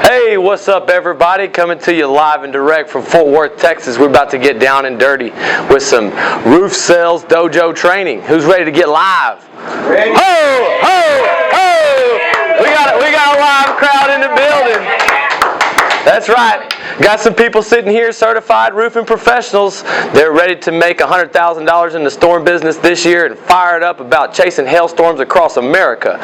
Hey, what's up everybody? Coming to you live and direct from Fort Worth, Texas. We're about to get down and dirty with some roof sales dojo training. Who's ready to get live? Ready. Ho, ho, ho! We got a live crowd in the building. That's right. Got some people sitting here, certified roofing professionals. They're ready to make $100,000 in the storm business this year and fired up about chasing hailstorms across America.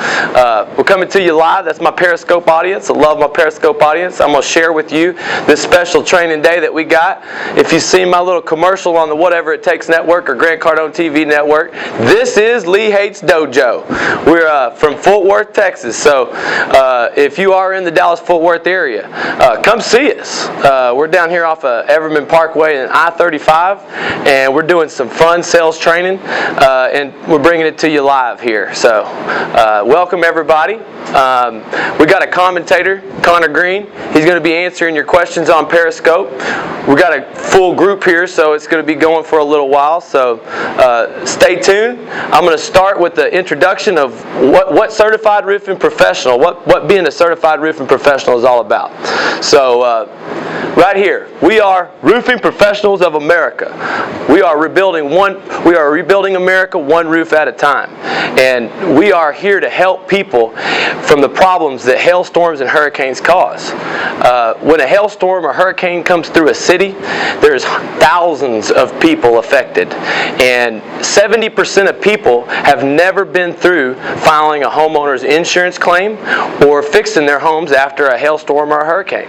We're coming to you live. That's my Periscope audience. I love my Periscope audience. I'm going to share with you this special training day that we got. If you see my little commercial on the Whatever It Takes Network or Grant Cardone TV Network, this is Lee Hates Dojo. We're from Fort Worth, Texas. So if you are in the Dallas-Fort Worth area, come see us. We're down here off of Everman Parkway and I-35, and we're doing some fun sales training, and we're bringing it to you live here. So welcome everybody. We got a commentator, Connor Green. He's going to be answering your questions on Periscope. We got a full group here, so it's going to be going for a little while. So stay tuned. I'm going to start with the introduction of what certified roofing professional, what being a certified roofing professional is all about. So right here, we are roofing professionals of America. We are rebuilding America one roof at a time. And we are here to help people from the problems that hailstorms and hurricanes cause. When a hailstorm or hurricane comes through a city, there's thousands of people affected. And 70% of people have never been through filing a homeowner's insurance claim or fixing their homes after a hailstorm or a hurricane.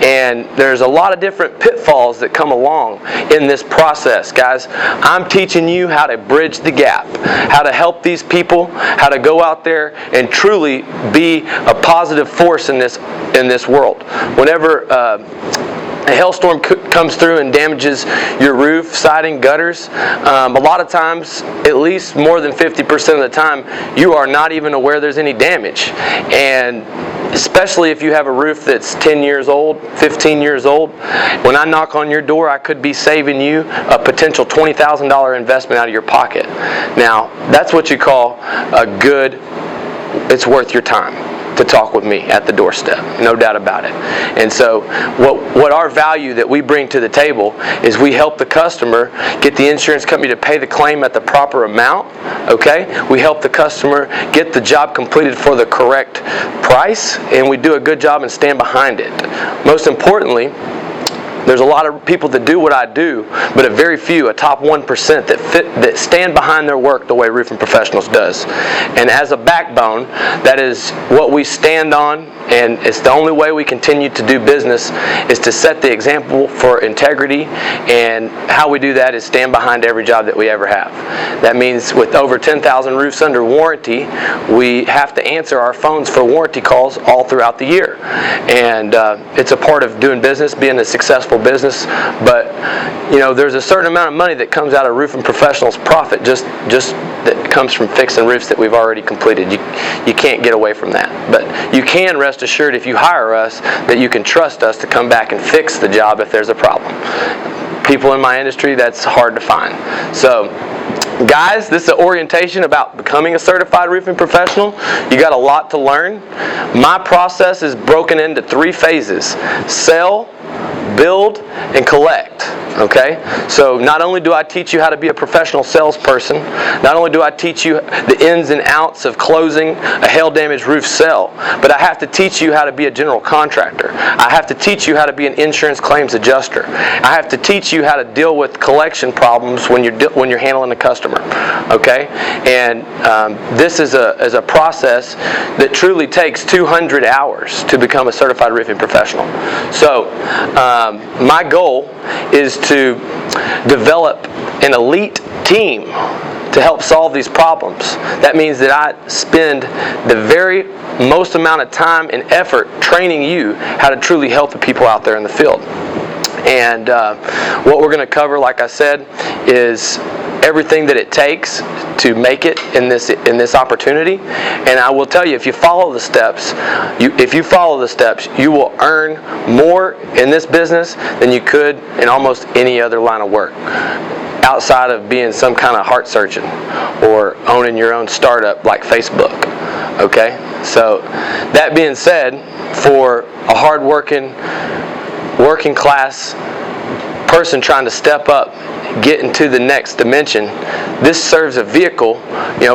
And there's a lot of different pitfalls that come along in this process, guys. I'm teaching you how to bridge the gap, how to help these people, how to go out there and truly be a positive force in this world. Whenever a hailstorm comes through and damages your roof, siding, gutters, a lot of times, at least more than 50% of the time, you are not even aware there's any damage. And especially if you have a roof that's 10 years old, 15 years old, when I knock on your door, I could be saving you a potential $20,000 investment out of your pocket. Now, that's what you call a good, it's worth your time to talk with me at the doorstep, no doubt about it. And so what our value that we bring to the table is we help the customer get the insurance company to pay the claim at the proper amount, okay? We help the customer get the job completed for the correct price, and we do a good job and stand behind it. Most importantly, there's a lot of people that do what I do, but a very few, a top 1% that stand behind their work the way roofing professionals does. And as a backbone, that is what we stand on, and it's the only way we continue to do business is to set the example for integrity, and how we do that is stand behind every job that we ever have. That means with over 10,000 roofs under warranty, we have to answer our phones for warranty calls all throughout the year. And it's a part of doing business, being a successful business, but you know, there's a certain amount of money that comes out of roofing professionals' profit just that comes from fixing roofs that we've already completed. You can't get away from that, but you can rest assured if you hire us that you can trust us to come back and fix the job if there's a problem. People in my industry, that's hard to find. So guys, this is an orientation about becoming a certified roofing professional. You got a lot to learn. My process is broken into 3 phases: sell, build, and collect. Okay? So not only do I teach you how to be a professional salesperson, not only do I teach you the ins and outs of closing a hail-damaged roof sale, but I have to teach you how to be a general contractor. I have to teach you how to be an insurance claims adjuster. I have to teach you how to deal with collection problems when you're handling a customer. Okay? And this is a process that truly takes 200 hours to become a certified roofing professional. So my goal is to develop an elite team to help solve these problems. That means that I spend the very most amount of time and effort training you how to truly help the people out there in the field. And what we're going to cover, like I said, is everything that it takes to make it in this opportunity. And I will tell you, if you follow the steps, you will earn more in this business than you could in almost any other line of work, outside of being some kind of heart surgeon or owning your own startup like Facebook. Okay? So that being said, for a hard-working, working class person trying to step up, get into the next dimension, this serves a vehicle,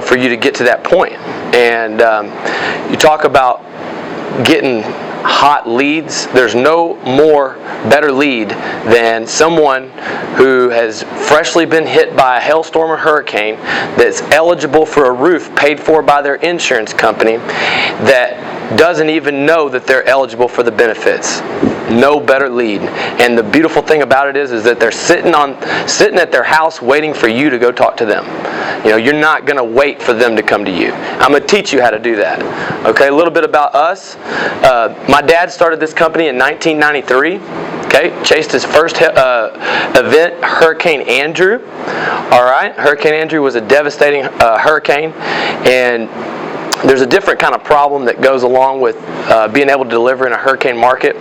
for you to get to that point. And you talk about getting hot leads. There's no better lead than someone who has freshly been hit by a hailstorm or hurricane, that's eligible for a roof paid for by their insurance company, that doesn't even know that they're eligible for the benefits. No better lead. And the beautiful thing about it is that they're sitting at their house waiting for you to go talk to them. You're not going to wait for them to come to you. I'm going to teach you how to do that. Okay, a little bit about us. My dad started this company in 1993. Okay, chased his first event, Hurricane Andrew. All right, Hurricane Andrew was a devastating hurricane, and there's a different kind of problem that goes along with being able to deliver in a hurricane market.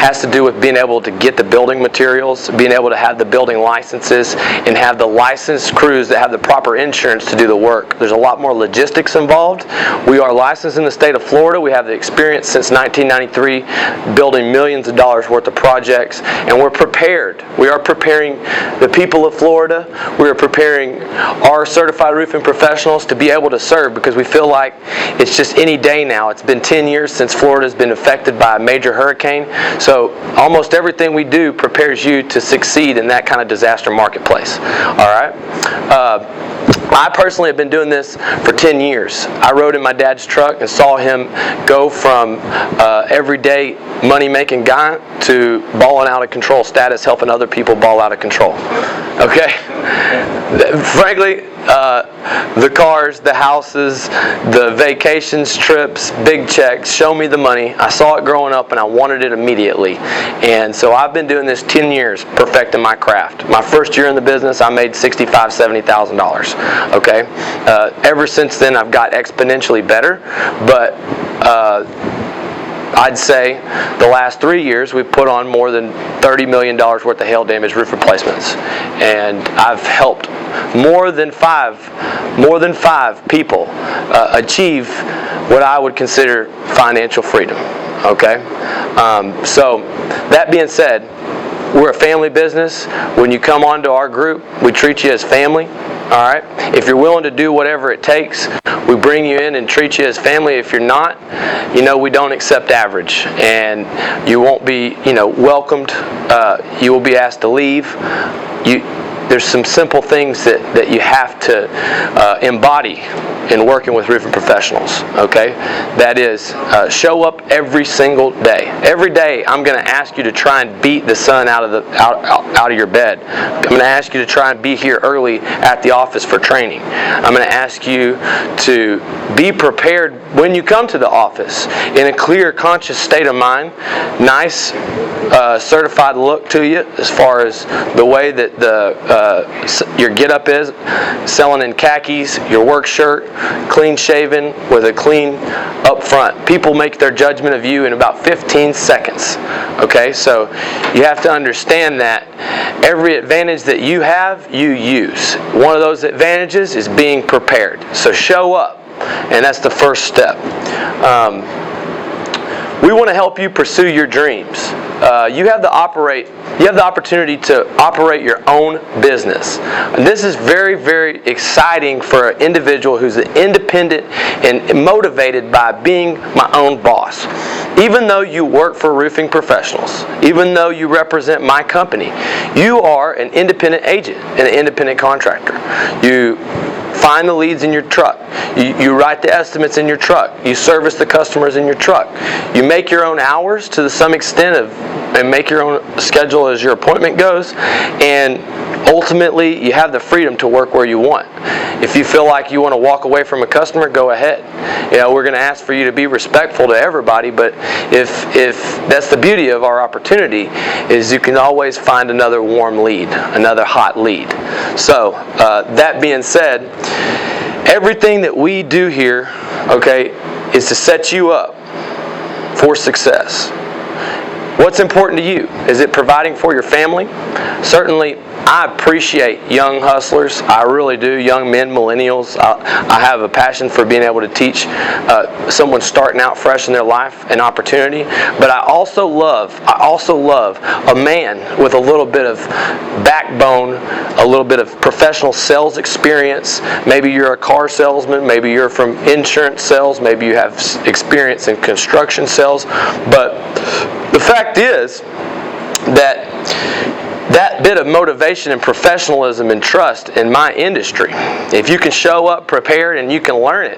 Has to do with being able to get the building materials, being able to have the building licenses, and have the licensed crews that have the proper insurance to do the work. There's a lot more logistics involved. We are licensed in the state of Florida. We have the experience since 1993 building millions of dollars worth of projects, and we're prepared. We are preparing the people of Florida. We are preparing our certified roofing professionals to be able to serve, because we feel like it's just any day now. It's been 10 years since Florida's been affected by a major hurricane. So almost everything we do prepares you to succeed in that kind of disaster marketplace. All right. I personally have been doing this for 10 years. I rode in my dad's truck and saw him go from everyday money-making guy to balling out of control status, helping other people ball out of control. Okay? Frankly, the cars, the houses, the vacations, trips, big checks, show me the money. I saw it growing up and I wanted it immediately. And so I've been doing this 10 years, perfecting my craft. My first year in the business, I made $65,000, $70,000. Okay? Ever since then, I've got exponentially better, but I'd say the last 3 years we've put on more than $30 million worth of hail damage roof replacements, and I've helped more than five people achieve what I would consider financial freedom. Okay, so that being said, we're a family business. When you come onto our group, we treat you as family. All right. If you're willing to do whatever it takes, we bring you in and treat you as family. If you're not, we don't accept average, and you won't be, welcomed. You will be asked to leave. There's some simple things that you have to embody in working with roofing professionals. Okay, that is show up every single day. Every day, I'm going to ask you to try and beat the sun out of your bed. I'm going to ask you to try and be here early at the office for training. I'm going to ask you to be prepared when you come to the office in a clear, conscious state of mind. Nice, certified look to you as far as the way that your get-up is, selling in khakis, your work shirt, clean shaven with a clean up front. People make their judgment of you in about 15 seconds. Okay, so you have to understand that every advantage that you have, you use. One of those advantages is being prepared. So show up, and that's the first step. We want to help you pursue your dreams. You have the opportunity to operate your own business. And this is very, very exciting for an individual who's independent and motivated by being my own boss. Even though you work for roofing professionals, even though you represent my company, you are an independent agent and an independent contractor. You find the leads in your truck. You write the estimates in your truck. You service the customers in your truck. You make your own hours to some extent and make your own schedule as your appointment goes. And ultimately, you have the freedom to work where you want. If you feel like you want to walk away from a customer, go ahead. We're going to ask for you to be respectful to everybody, but if that's the beauty of our opportunity, is you can always find another warm lead, another hot lead. So, that being said, everything that we do here, okay, is to set you up for success. What's important to you? Is it providing for your family? Certainly, I appreciate young hustlers. I really do. Young men, millennials. I have a passion for being able to teach someone starting out fresh in their life an opportunity. But I also love a man with a little bit of backbone, a little bit of professional sales experience. Maybe you're a car salesman. Maybe you're from insurance sales. Maybe you have experience in construction sales. But the fact is that bit of motivation and professionalism and trust in my industry, if you can show up prepared and you can learn it,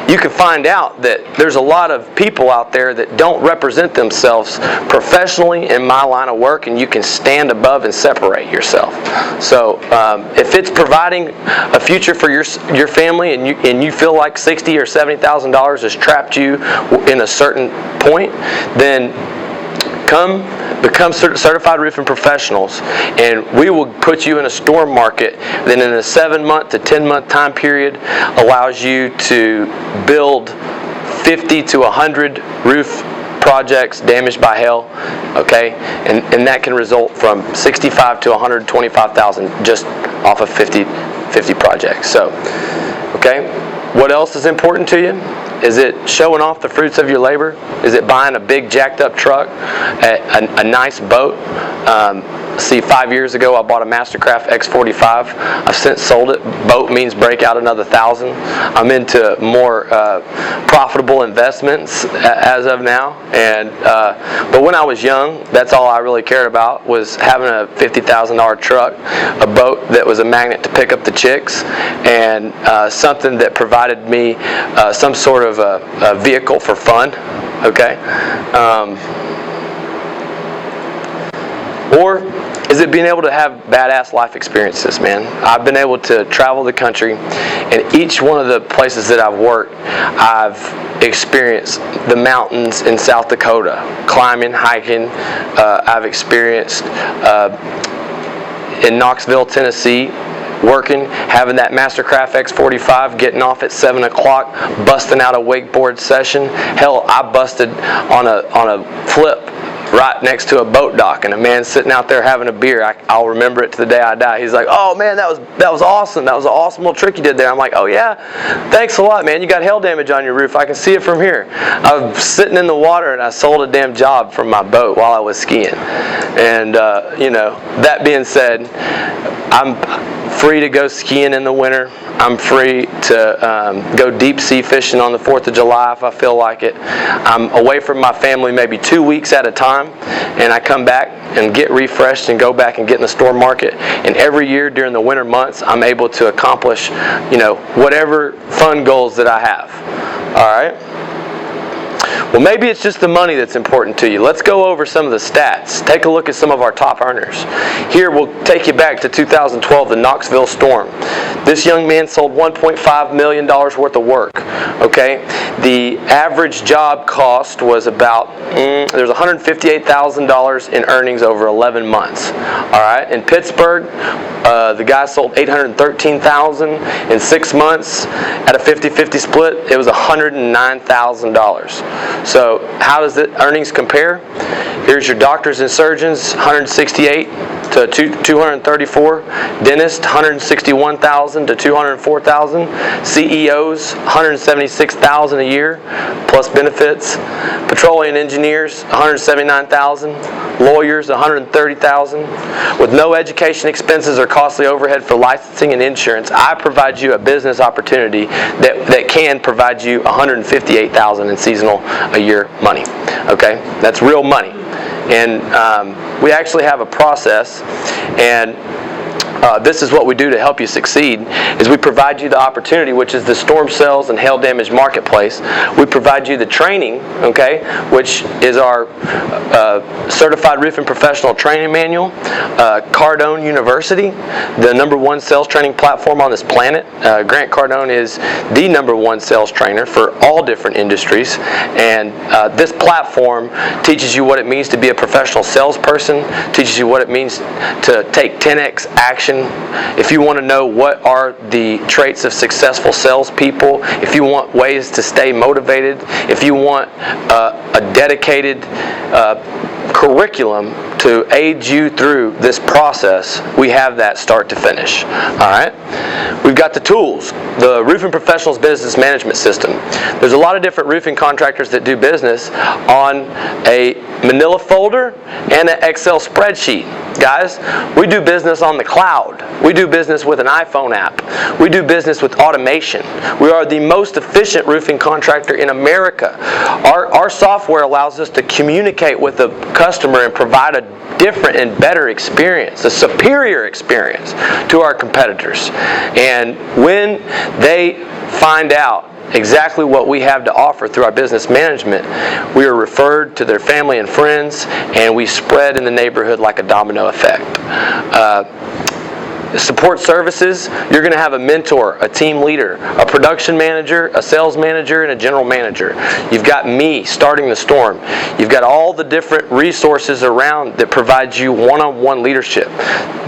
you can find out that there's a lot of people out there that don't represent themselves professionally in my line of work, and you can stand above and separate yourself. So if it's providing a future for your family, and you feel like $60,000 or $70,000 has trapped you in a certain point, then become certified roofing professionals, and we will put you in a storm market that in a 7-month to 10-month time period allows you to build 50 to 100 roof projects damaged by hail, okay? And that can result from $65,000 to $125,000 just off of 50 projects. So, okay, what else is important to you? Is it showing off the fruits of your labor? Is it buying a big jacked up truck, a nice boat? See, 5 years ago I bought a Mastercraft X45. I've since sold it. Boat means break out another 1,000. I'm into more profitable investments as of now. But when I was young, that's all I really cared about, was having a $50,000 truck, a boat that was a magnet to pick up the chicks, and something that provided me some sort of a vehicle for fun. Okay. Or is it being able to have badass life experiences, man? I've been able to travel the country, and each one of the places that I've worked, I've experienced the mountains in South Dakota, climbing, hiking. I've experienced in Knoxville, Tennessee, working, having that Mastercraft X45, getting off at 7 o'clock, busting out a wakeboard session. Hell, I busted on a flip right next to a boat dock, and a man sitting out there having a beer. I'll remember it to the day I die. He's like, "Oh man, that was awesome. That was an awesome little trick you did there." I'm like, "Oh yeah, thanks a lot, man. You got hail damage on your roof. I can see it from here." I was sitting in the water, and I sold a damn job from my boat while I was skiing. And that being said, I'm free to go skiing in the winter. I'm free to go deep sea fishing on the 4th of July if I feel like it. I'm away from my family maybe 2 weeks at a time, and I come back and get refreshed and go back and get in the storm market. And every year during the winter months, I'm able to accomplish, whatever fun goals that I have. All right? Well, maybe it's just the money that's important to you. Let's go over some of the stats. Take a look at some of our top earners. Here, we'll take you back to 2012, the Knoxville storm. This young man sold $1.5 million worth of work. Okay? The average job cost was about, there's $158,000 in earnings over 11 months. All right? In Pittsburgh, the guy sold $813,000 in 6 months. At a 50-50 split, it was $109,000. So how does the earnings compare? Here's your doctors and surgeons, 168 to 234. Dentists, 161,000 to 204,000. CEOs, 176,000 a year plus benefits. Petroleum engineers, 179,000. Lawyers, 130,000. With no education expenses or costly overhead for licensing and insurance, I provide you a business opportunity that can provide you $158,000 in seasonal a year money. Okay, that's real money. And we actually have a process, and this is what we do to help you succeed, is we provide you the opportunity, which is the storm sales and hail damage marketplace. We provide you the training, okay, which is our certified roofing professional training manual. Cardone University, the #1 sales training platform on this planet. Grant Cardone is the #1 sales trainer for all different industries, and this platform teaches you what it means to be a professional salesperson, teaches you what it means to take 10x action. If you want to know what are the traits of successful salespeople, if you want ways to stay motivated, if you want a dedicated curriculum to aid you through this process, we have that start to finish. Alright? We've got the tools. The Roofing Professionals Business Management System. There's a lot of different roofing contractors that do business on a manila folder and an Excel spreadsheet. Guys, we do business on the cloud. We do business with an iPhone app. We do business with automation. We are the most efficient roofing contractor in America. Our software allows us to communicate with the customer and provide a different and better experience, a superior experience to our competitors. And when they find out exactly what we have to offer through our business management, we are referred to their family and friends, and we spread in the neighborhood like a domino effect. Support services, you're going to have a mentor, a team leader, a production manager, a sales manager, and a general manager. You've got me starting the storm. You've got all the different resources around that provide you one-on-one leadership.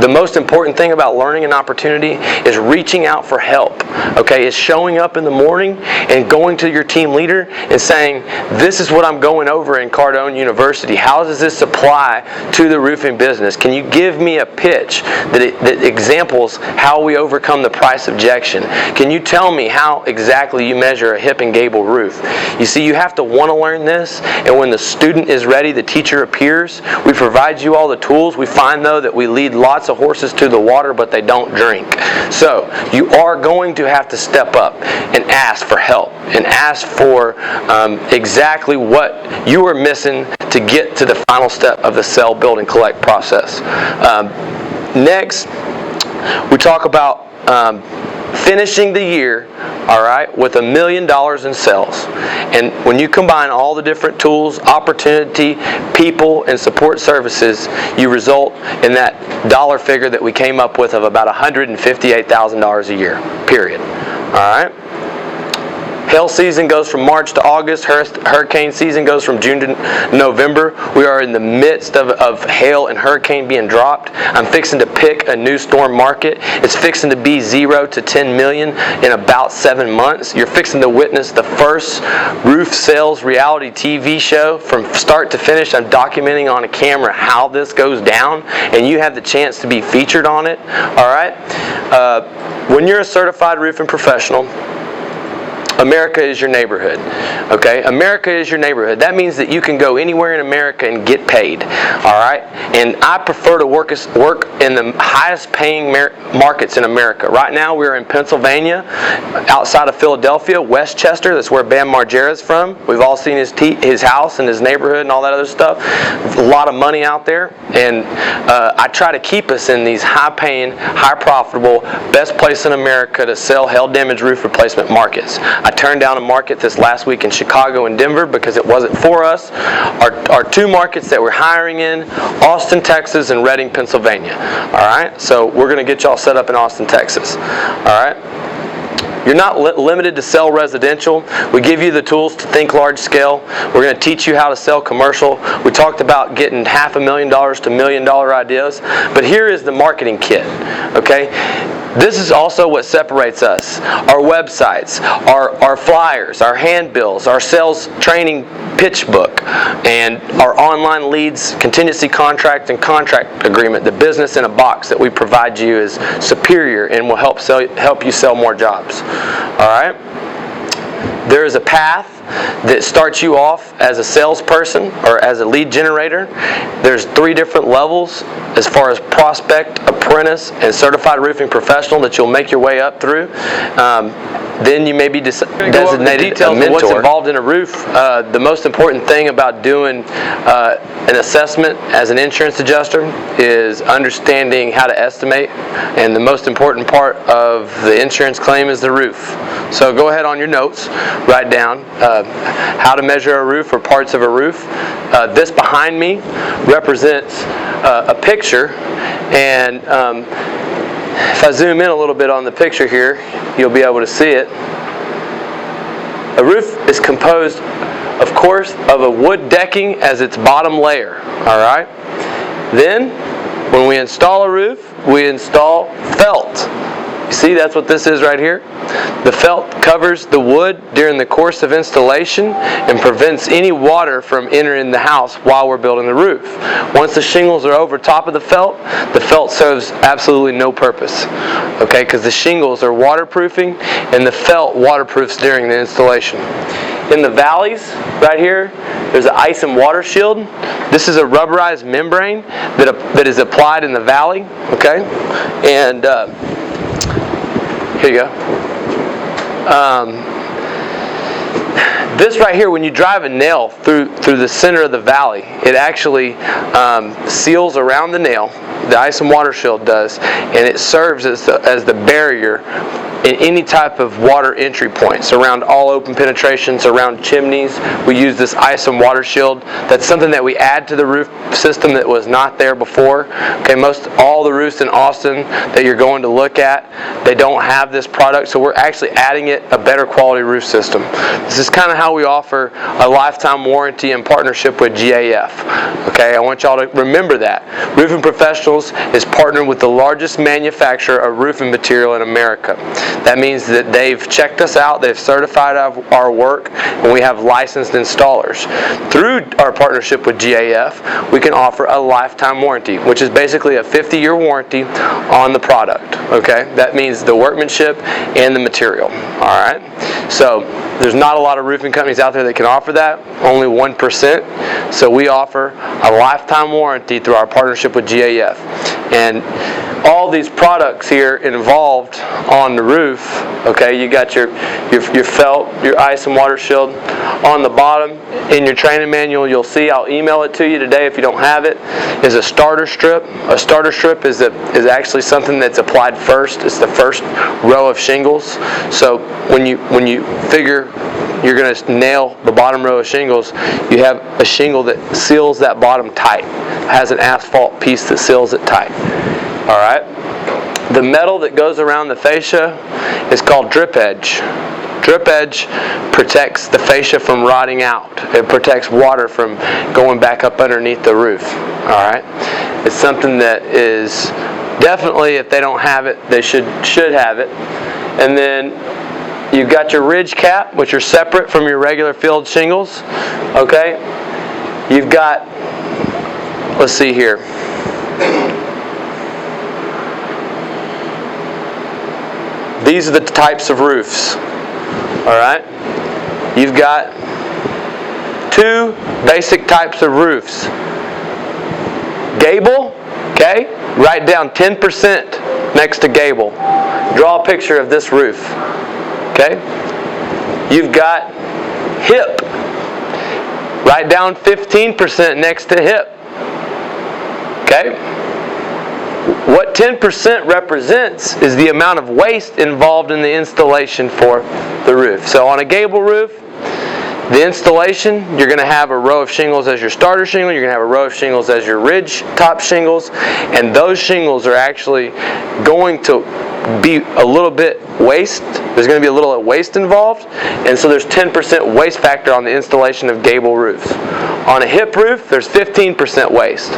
The most important thing about learning an opportunity is reaching out for help. Okay, is showing up in the morning and going to your team leader and saying, this is what I'm going over in Cardone University. How does this apply to the roofing business? Can you give me a pitch that examples how we overcome the price objection? Can you tell me how exactly you measure a hip and gable roof? You see, you have to want to learn this, and when the student is ready, the teacher appears. We provide you all the tools. We find, though, that we lead lots of horses to the water, but they don't drink. So you are going to have to step up and ask for help and ask for exactly what you are missing to get to the final step of the sell, build, and collect process. Next, we talk about finishing the year, all right, with $1 million in sales. And when you combine all the different tools, opportunity, people, and support services, you result in that dollar figure that we came up with of about $158,000 a year, period. All right? Hail season goes from March to August. Hurricane season goes from June to November. We are in the midst of hail and hurricane being dropped. I'm fixing to pick a new storm market. It's fixing to be 0 to 10 million in about 7 months. You're fixing to witness the first roof sales reality TV show from start to finish. I'm documenting on a camera how this goes down, and you have the chance to be featured on it. All right? When you're a certified roofing professional, America is your neighborhood. Okay? America is your neighborhood. That means that you can go anywhere in America and get paid. All right? And I prefer to work in the highest paying markets in America. Right now we're in Pennsylvania, outside of Philadelphia, Westchester. That's where Bam Margera's from. We've all seen his house and his neighborhood and all that other stuff. A lot of money out there. And I try to keep us in these high paying, high profitable, best place in America to sell hail damage roof replacement markets. I turned down a market this last week in Chicago and Denver because it wasn't for us. Our two markets that we're hiring in, Austin, Texas, and Reading, Pennsylvania. All right? So we're going to get y'all set up in Austin, Texas. All right? You're not limited to sell residential. We give you the tools to think large scale. We're going to teach you how to sell commercial. We talked about getting $500,000 to $1 million ideas. But here is the marketing kit. Okay? This is also what separates us. Our websites, our flyers, our handbills, our sales training pitch book, and our online leads, contingency contract, and contract agreement. The business in a box that we provide you is superior and will help you sell more jobs. All right? There is a path that starts you off as a salesperson or as a lead generator. There's 3 different levels as far as prospect, apprentice, and certified roofing professional that you'll make your way up through. Then you may be designated a mentor. What's involved in a roof. The most important thing about doing an assessment as an insurance adjuster is understanding how to estimate, and the most important part of the insurance claim is the roof. So go ahead on your notes, write down how to measure a roof or parts of a roof. This behind me represents a picture, and if I zoom in a little bit on the picture here, you'll be able to see it. A roof is composed, of course, of a wood decking as its bottom layer. All right? Then, when we install a roof, we install felt You see, that's what this is right here. The felt covers the wood during the course of installation and prevents any water from entering the house while we're building the roof. Once the shingles are over top of the felt serves absolutely no purpose. Okay, because the shingles are waterproofing and the felt waterproofs during the installation. In the valleys, right here, there's an ice and water shield. This is a rubberized membrane that is applied in the valley. Okay, and here you go. This right here, when you drive a nail through the center of the valley, it actually seals around the nail. The ice and water shield does, and it serves as the barrier in any type of water entry points, around all open penetrations, around chimneys. We use this ice and water shield. That's something that we add to the roof system that was not there before. Okay, all the roofs in Austin that you're going to look at, they don't have this product, so we're actually adding a better quality roof system. This is kind of how we offer a lifetime warranty in partnership with GAF. Okay, I want y'all to remember that. Roofing Professionals is partnered with the largest manufacturer of roofing material in America. That means that they've checked us out, they've certified our work, and we have licensed installers. Through our partnership with GAF, we can offer a lifetime warranty, which is basically a 50-year warranty on the product. Okay, that means the workmanship and the material. All right, so there's not a lot of roofing companies out there that can offer that, only 1%. So we offer a lifetime warranty through our partnership with GAF. And all these products here involved on the roof, okay, you got your felt, your ice and water shield. On the bottom, in your training manual, you'll see, I'll email it to you today if you don't have it, is a starter strip. A starter strip is actually something that's applied first. It's the first row of shingles. So when you figure you're going to nail the bottom row of shingles, you have a shingle that seals that bottom tight. It has an asphalt piece that seals it tight. All right. The metal that goes around the fascia is called drip edge. Drip edge protects the fascia from rotting out. It protects water from going back up underneath the roof. All right. It's something that is definitely, if they don't have it, they should have it. And then you've got your ridge cap, which are separate from your regular field shingles. Okay. You've got, let's see here. These are the types of roofs. All right. You've got two basic types of roofs. Gable, okay? Write down 10% next to gable. Draw a picture of this roof. Okay? You've got hip. Write down 15% next to hip. Okay? What 10% represents is the amount of waste involved in the installation for the roof. So on a gable roof, the installation, you're going to have a row of shingles as your starter shingle, you're going to have a row of shingles as your ridge top shingles, and those shingles are actually going to be a little bit waste. There's going to be a little waste involved, and so there's 10% waste factor on the installation of gable roofs. On a hip roof, there's 15% waste.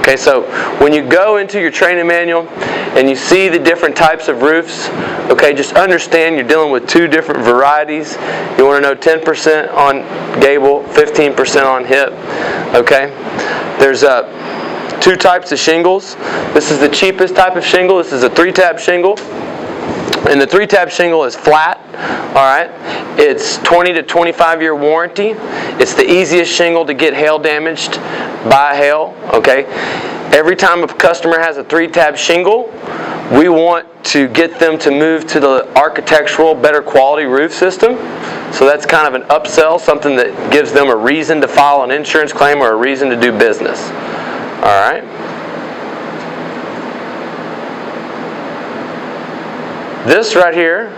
Okay, so when you go into your training manual and you see the different types of roofs, okay, just understand you're dealing with two different varieties. You want to know 10% on gable, 15% on hip. Okay, there's two types of shingles. This is the cheapest type of shingle. This is a 3-tab shingle. And the 3-tab shingle is flat. Alright. It's 20 to 25 year warranty. It's the easiest shingle to get hail damaged by hail. Okay. Every time a customer has a 3-tab shingle, we want to get them to move to the architectural, better quality roof system. So that's kind of an upsell, something that gives them a reason to file an insurance claim or a reason to do business. Alright. This right here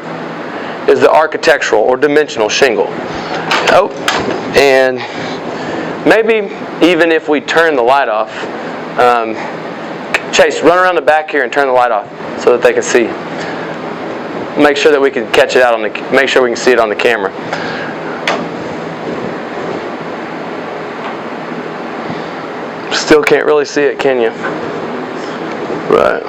is the architectural or dimensional shingle. Oh, and maybe even if we turn the light off, Chase, run around the back here and turn the light off so that they can see. Make sure that we can catch it out on make sure we can see it on the camera. Still can't really see it, can you? Right.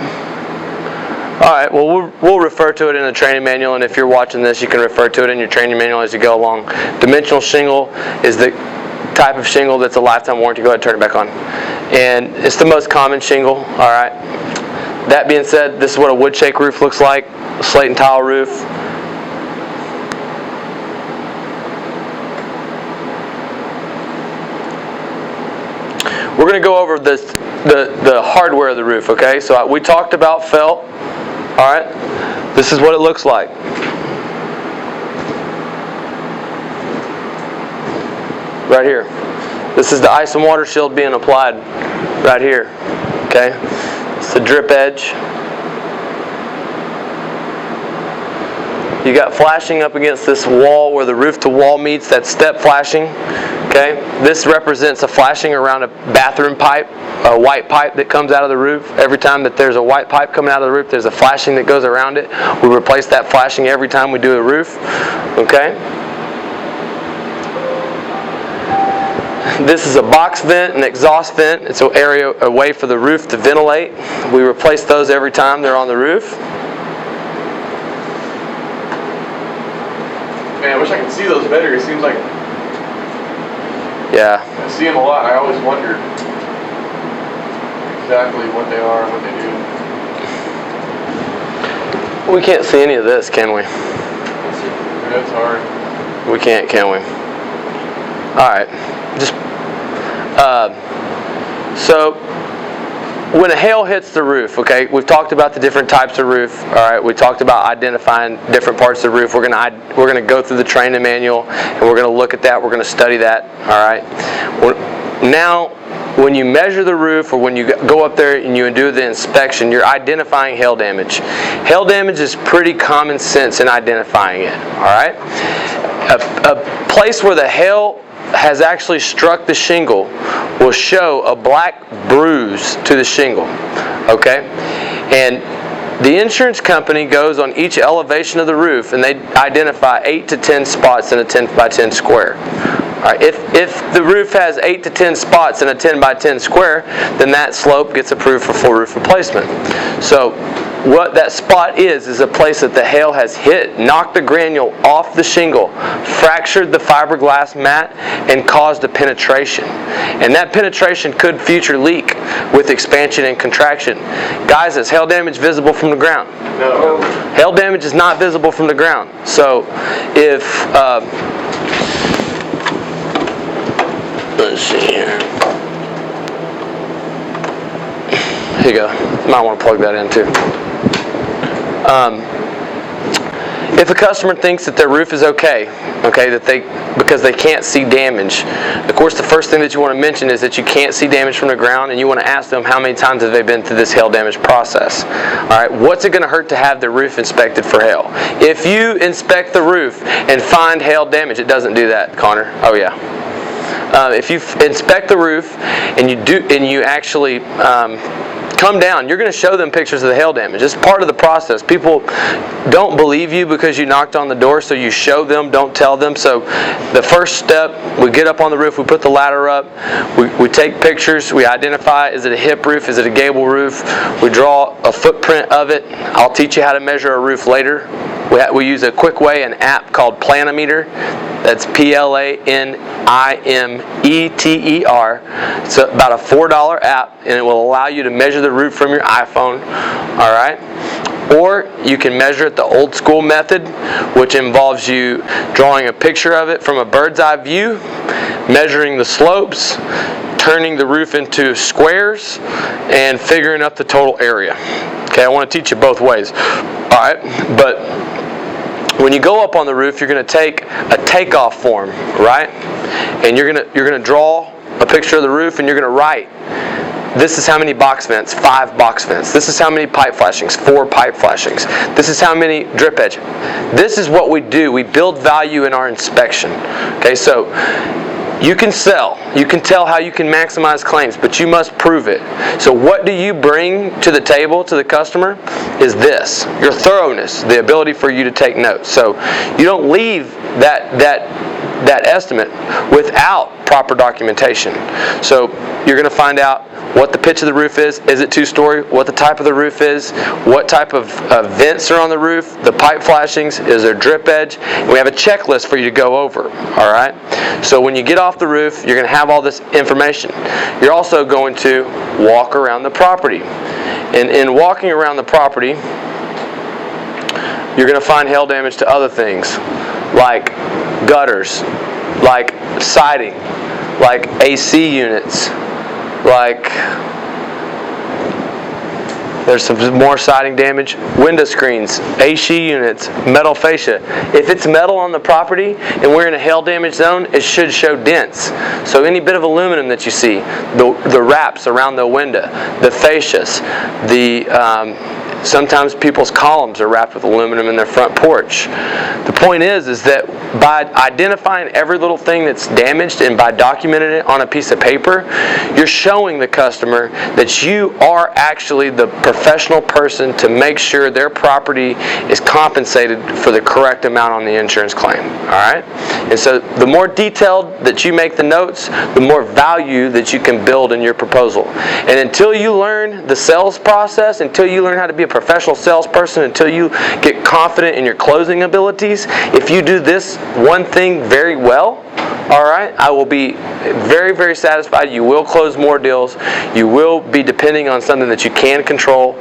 All right, well, we'll refer to it in the training manual, and if you're watching this, you can refer to it in your training manual as you go along. Dimensional shingle is the type of shingle that's a lifetime warranty. Go ahead and turn it back on. And it's the most common shingle, all right? That being said, this is what a wood shake roof looks like, a slate and tile roof. We're going to go over the hardware of the roof, okay? So we talked about felt, all right? This is what it looks like. Right here. This is the ice and water shield being applied right here, okay? It's the drip edge. You got flashing up against this wall where the roof to wall meets, that step flashing, okay? This represents a flashing around a bathroom pipe, a white pipe that comes out of the roof. Every time that there's a white pipe coming out of the roof, there's a flashing that goes around it. We replace that flashing every time we do a roof, okay? This is a box vent, an exhaust vent. It's an area, a way for the roof to ventilate. We replace those every time they're on the roof. Man, I wish I could see those better. It seems like I see them a lot. I always wondered exactly what they are and what they do. We can't see any of this, can we? That's hard. We can't, can we? All right. Just so when a hail hits the roof, okay, we've talked about the different types of roof. All right, we talked about identifying different parts of the roof. We're gonna go through the training manual and we're gonna look at that. We're gonna study that. All right. Now, when you measure the roof or when you go up there and you do the inspection, you're identifying hail damage. Hail damage is pretty common sense in identifying it. All right. A place where the hail has actually struck the shingle will show a black bruise to the shingle, okay? And the insurance company goes on each elevation of the roof and they identify 8 to 10 spots in a 10 by 10 square. All right, if the roof has 8 to 10 spots in a 10 by 10 square, then that slope gets approved for full roof replacement. So what that spot is a place that the hail has hit, knocked the granule off the shingle, fractured the fiberglass mat, and caused a penetration. And that penetration could feature leak with expansion and contraction. Guys, is hail damage visible from the ground? No. Hail damage is not visible from the ground. So if let's see here. Here you go. You might want to plug that in too. If a customer thinks that their roof is okay, because they can't see damage, of course the first thing that you want to mention is that you can't see damage from the ground, and you want to ask them how many times have they been through this hail damage process. All right, what's it going to hurt to have the roof inspected for hail? If you inspect the roof and find hail damage, it doesn't do that, Connor. Oh yeah. If you inspect the roof and you actually come down, you're going to show them pictures of the hail damage. It's part of the process. People don't believe you because you knocked on the door, so you show them, don't tell them. So the first step, we get up on the roof, we put the ladder up, we take pictures, we identify, is it a hip roof, is it a gable roof, we draw a footprint of it. I'll teach you how to measure a roof later. We use a quick way, an app called Planimeter. That's Planimeter. It's about a $4 app, and it will allow you to measure the roof from your iPhone. All right? Or you can measure it the old school method, which involves you drawing a picture of it from a bird's eye view, measuring the slopes, turning the roof into squares, and figuring out the total area. Okay, I want to teach you both ways. All right, but when you go up on the roof, you're going to take a takeoff form, right? And you're going to draw a picture of the roof, and you're going to write, this is how many box vents, 5 box vents. This is how many pipe flashings, 4 pipe flashings. This is how many drip edge. This is what we do. We build value in our inspection. Okay, so you can sell. You can tell how you can maximize claims, but you must prove it. So what do you bring to the table, to the customer, is this. Your thoroughness, the ability for you to take notes. So you don't leave that that estimate without proper documentation. So you're going to find out what the pitch of the roof is it 2-story, what the type of the roof is, what type of vents are on the roof, the pipe flashings, is there drip edge, and we have a checklist for you to go over, all right? So when you get off the roof, you're going to have all this information. You're also going to walk around the property. And in walking around the property, you're going to find hail damage to other things, like gutters, like siding, like AC units, like there's some more siding damage, window screens, AC units, metal fascia. If it's metal on the property and we're in a hail damage zone, it should show dents. So any bit of aluminum that you see, the wraps around the window, the fascias, sometimes people's columns are wrapped with aluminum in their front porch. The point is that by identifying every little thing that's damaged and by documenting it on a piece of paper, you're showing the customer that you are actually the professional person to make sure their property is compensated for the correct amount on the insurance claim. Alright? And so the more detailed that you make the notes, the more value that you can build in your proposal. And until you learn the sales process, until you learn how to be a professional salesperson, until you get confident in your closing abilities, if you do this one thing very well, all right, I will be very, very satisfied. You will close more deals. You will be depending on something that you can control.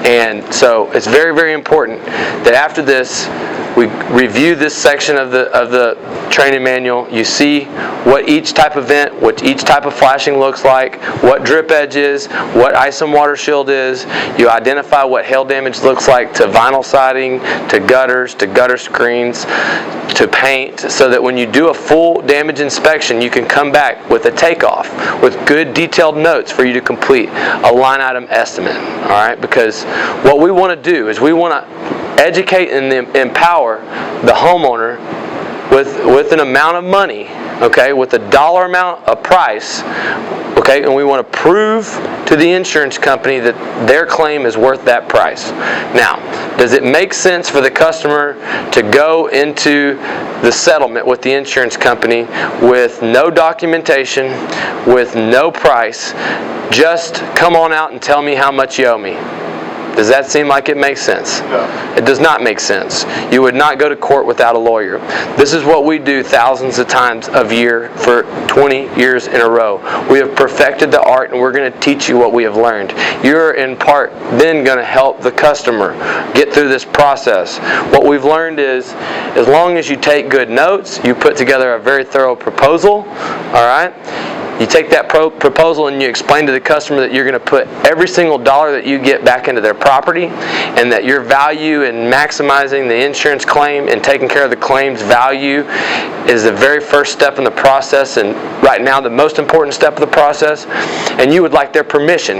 And so it's very, very important that after this, we review this section of the training manual. You see what each type of vent, what each type of flashing looks like, what drip edge is, what ice and water shield is. You identify what hail damage looks like to vinyl siding, to gutters, to gutter screens, to paint, so that when you do a full damage inspection, you can come back with a takeoff with good detailed notes for you to complete a line item estimate. All right, because what we want to do is we want to educate and empower the homeowner with an amount of money, okay, with a dollar amount, a price, okay, and we want to prove to the insurance company that their claim is worth that price. Now, does it make sense for the customer to go into the settlement with the insurance company with no documentation, with no price, just come on out and tell me how much you owe me? Does that seem like it makes sense? No. It does not make sense. You would not go to court without a lawyer. This is what we do thousands of times a year for 20 years in a row. We have perfected the art, and we're going to teach you what we have learned. You're in part then going to help the customer get through this process. What we've learned is, as long as you take good notes, you put together a very thorough proposal, all right? You take that proposal and you explain to the customer that you're going to put every single dollar that you get back into their property, and that your value in maximizing the insurance claim and taking care of the claim's value is the very first step in the process, and right now the most important step of the process, and you would like their permission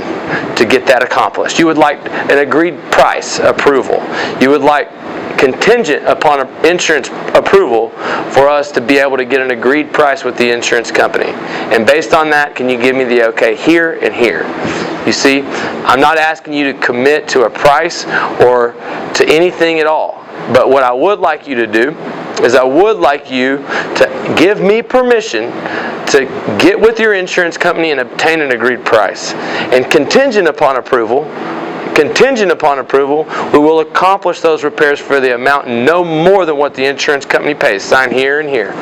to get that accomplished. You would like an agreed price approval. You would like contingent upon insurance approval for us to be able to get an agreed price with the insurance company. And based on that, can you give me the okay here and here? You see, I'm not asking you to commit to a price or to anything at all. But what I would like you to do is I would like you to give me permission to get with your insurance company and obtain an agreed price. And contingent upon approval, we will accomplish those repairs for the amount no more than what the insurance company pays. Sign here and here.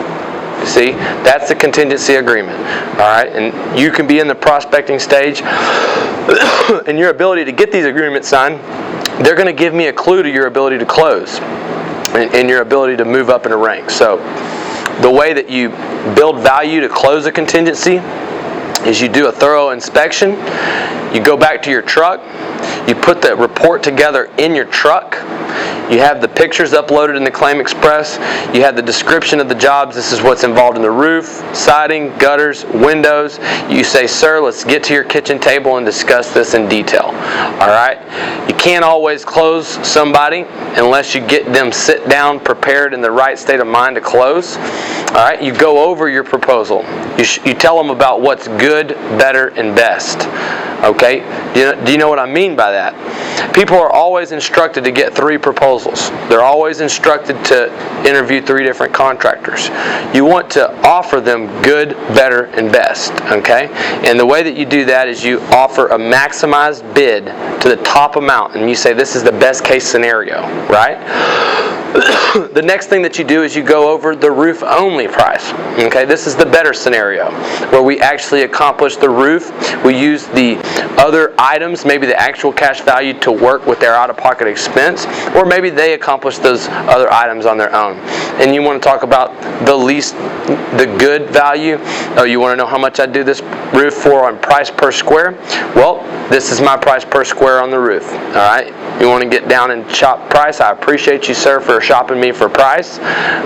You see, that's the contingency agreement. All right, and you can be in the prospecting stage, and your ability to get these agreements signed, they're going to give me a clue to your ability to close and your ability to move up in the ranks. So, the way that you build value to close a contingency is you do a thorough inspection. You go back to your truck. You put the report together in your truck. You have the pictures uploaded in the Claim Express. You have the description of the jobs. This is what's involved in the roof, siding, gutters, windows. You say, sir, let's get to your kitchen table and discuss this in detail. All right? You can't always close somebody unless you get them sit down, prepared, in the right state of mind to close. All right? You go over your proposal. You tell them about what's good, better, and best. Okay? Do you know what I mean by that? people are always instructed to get 3 proposals. They're always instructed to interview 3 different contractors. You want to offer them good, better, and best, okay? And the way that you do that is you offer a maximized bid to the top amount, and you say this is the best case scenario, right? The next thing that you do is you go over the roof only price. Okay, this is the better scenario where we actually accomplish the roof. We use the other items, maybe the actual cash value, to work with their out-of-pocket expense, or maybe they accomplish those other items on their own. And you want to talk about the good value. Oh, you want to know how much I do this roof for on price per square? Well, this is my price per square on the roof. All right. You want to get down and shop price? I appreciate you, sir, for shopping me for price.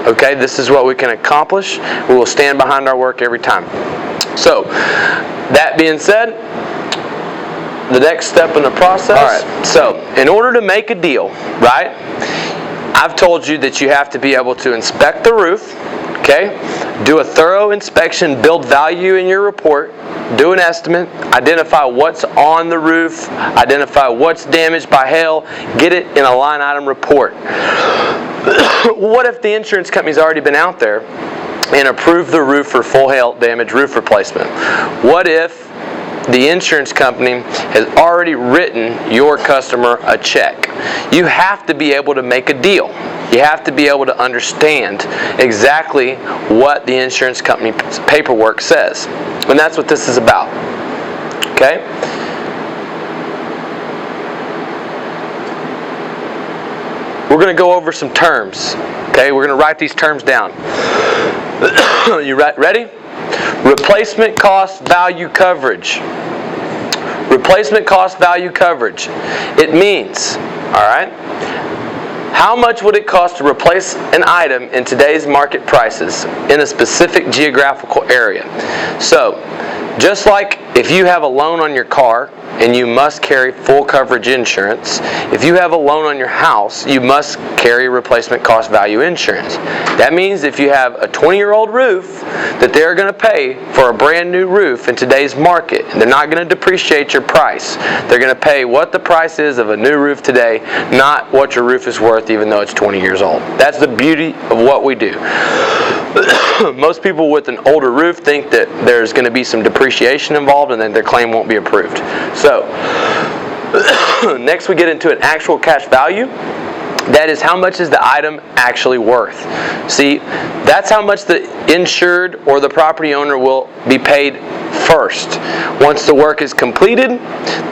Okay, this is what we can accomplish. We will stand behind our work every time. So, that being said, the next step in the process. All right. So, in order to make a deal, right? I've told you that you have to be able to inspect the roof. Okay, do a thorough inspection, build value in your report, do an estimate, identify what's on the roof, identify what's damaged by hail, get it in a line item report. What if the insurance company's already been out there and approved the roof for full hail damage roof replacement? What if the insurance company has already written your customer a check? You have to be able to make a deal. You have to be able to understand exactly what the insurance company's paperwork says. And that's what this is about. Okay? We're going to go over some terms. Okay? We're going to write these terms down. You ready? Replacement cost value coverage. Replacement cost value coverage. It means, all right, how much would it cost to replace an item in today's market prices in a specific geographical area? So, just like if you have a loan on your car and you must carry full coverage insurance, if you have a loan on your house, you must carry replacement cost value insurance. That means if you have a 20-year-old roof, that they're going to pay for a brand new roof in today's market. They're not going to depreciate your price. They're going to pay what the price is of a new roof today, not what your roof is worth even though it's 20 years old. That's the beauty of what we do. Most people with an older roof think that there's going to be some depreciation involved and that their claim won't be approved. So, next we get into an actual cash value. That is, how much is the item actually worth? See, that's how much the insured or the property owner will be paid first. Once the work is completed,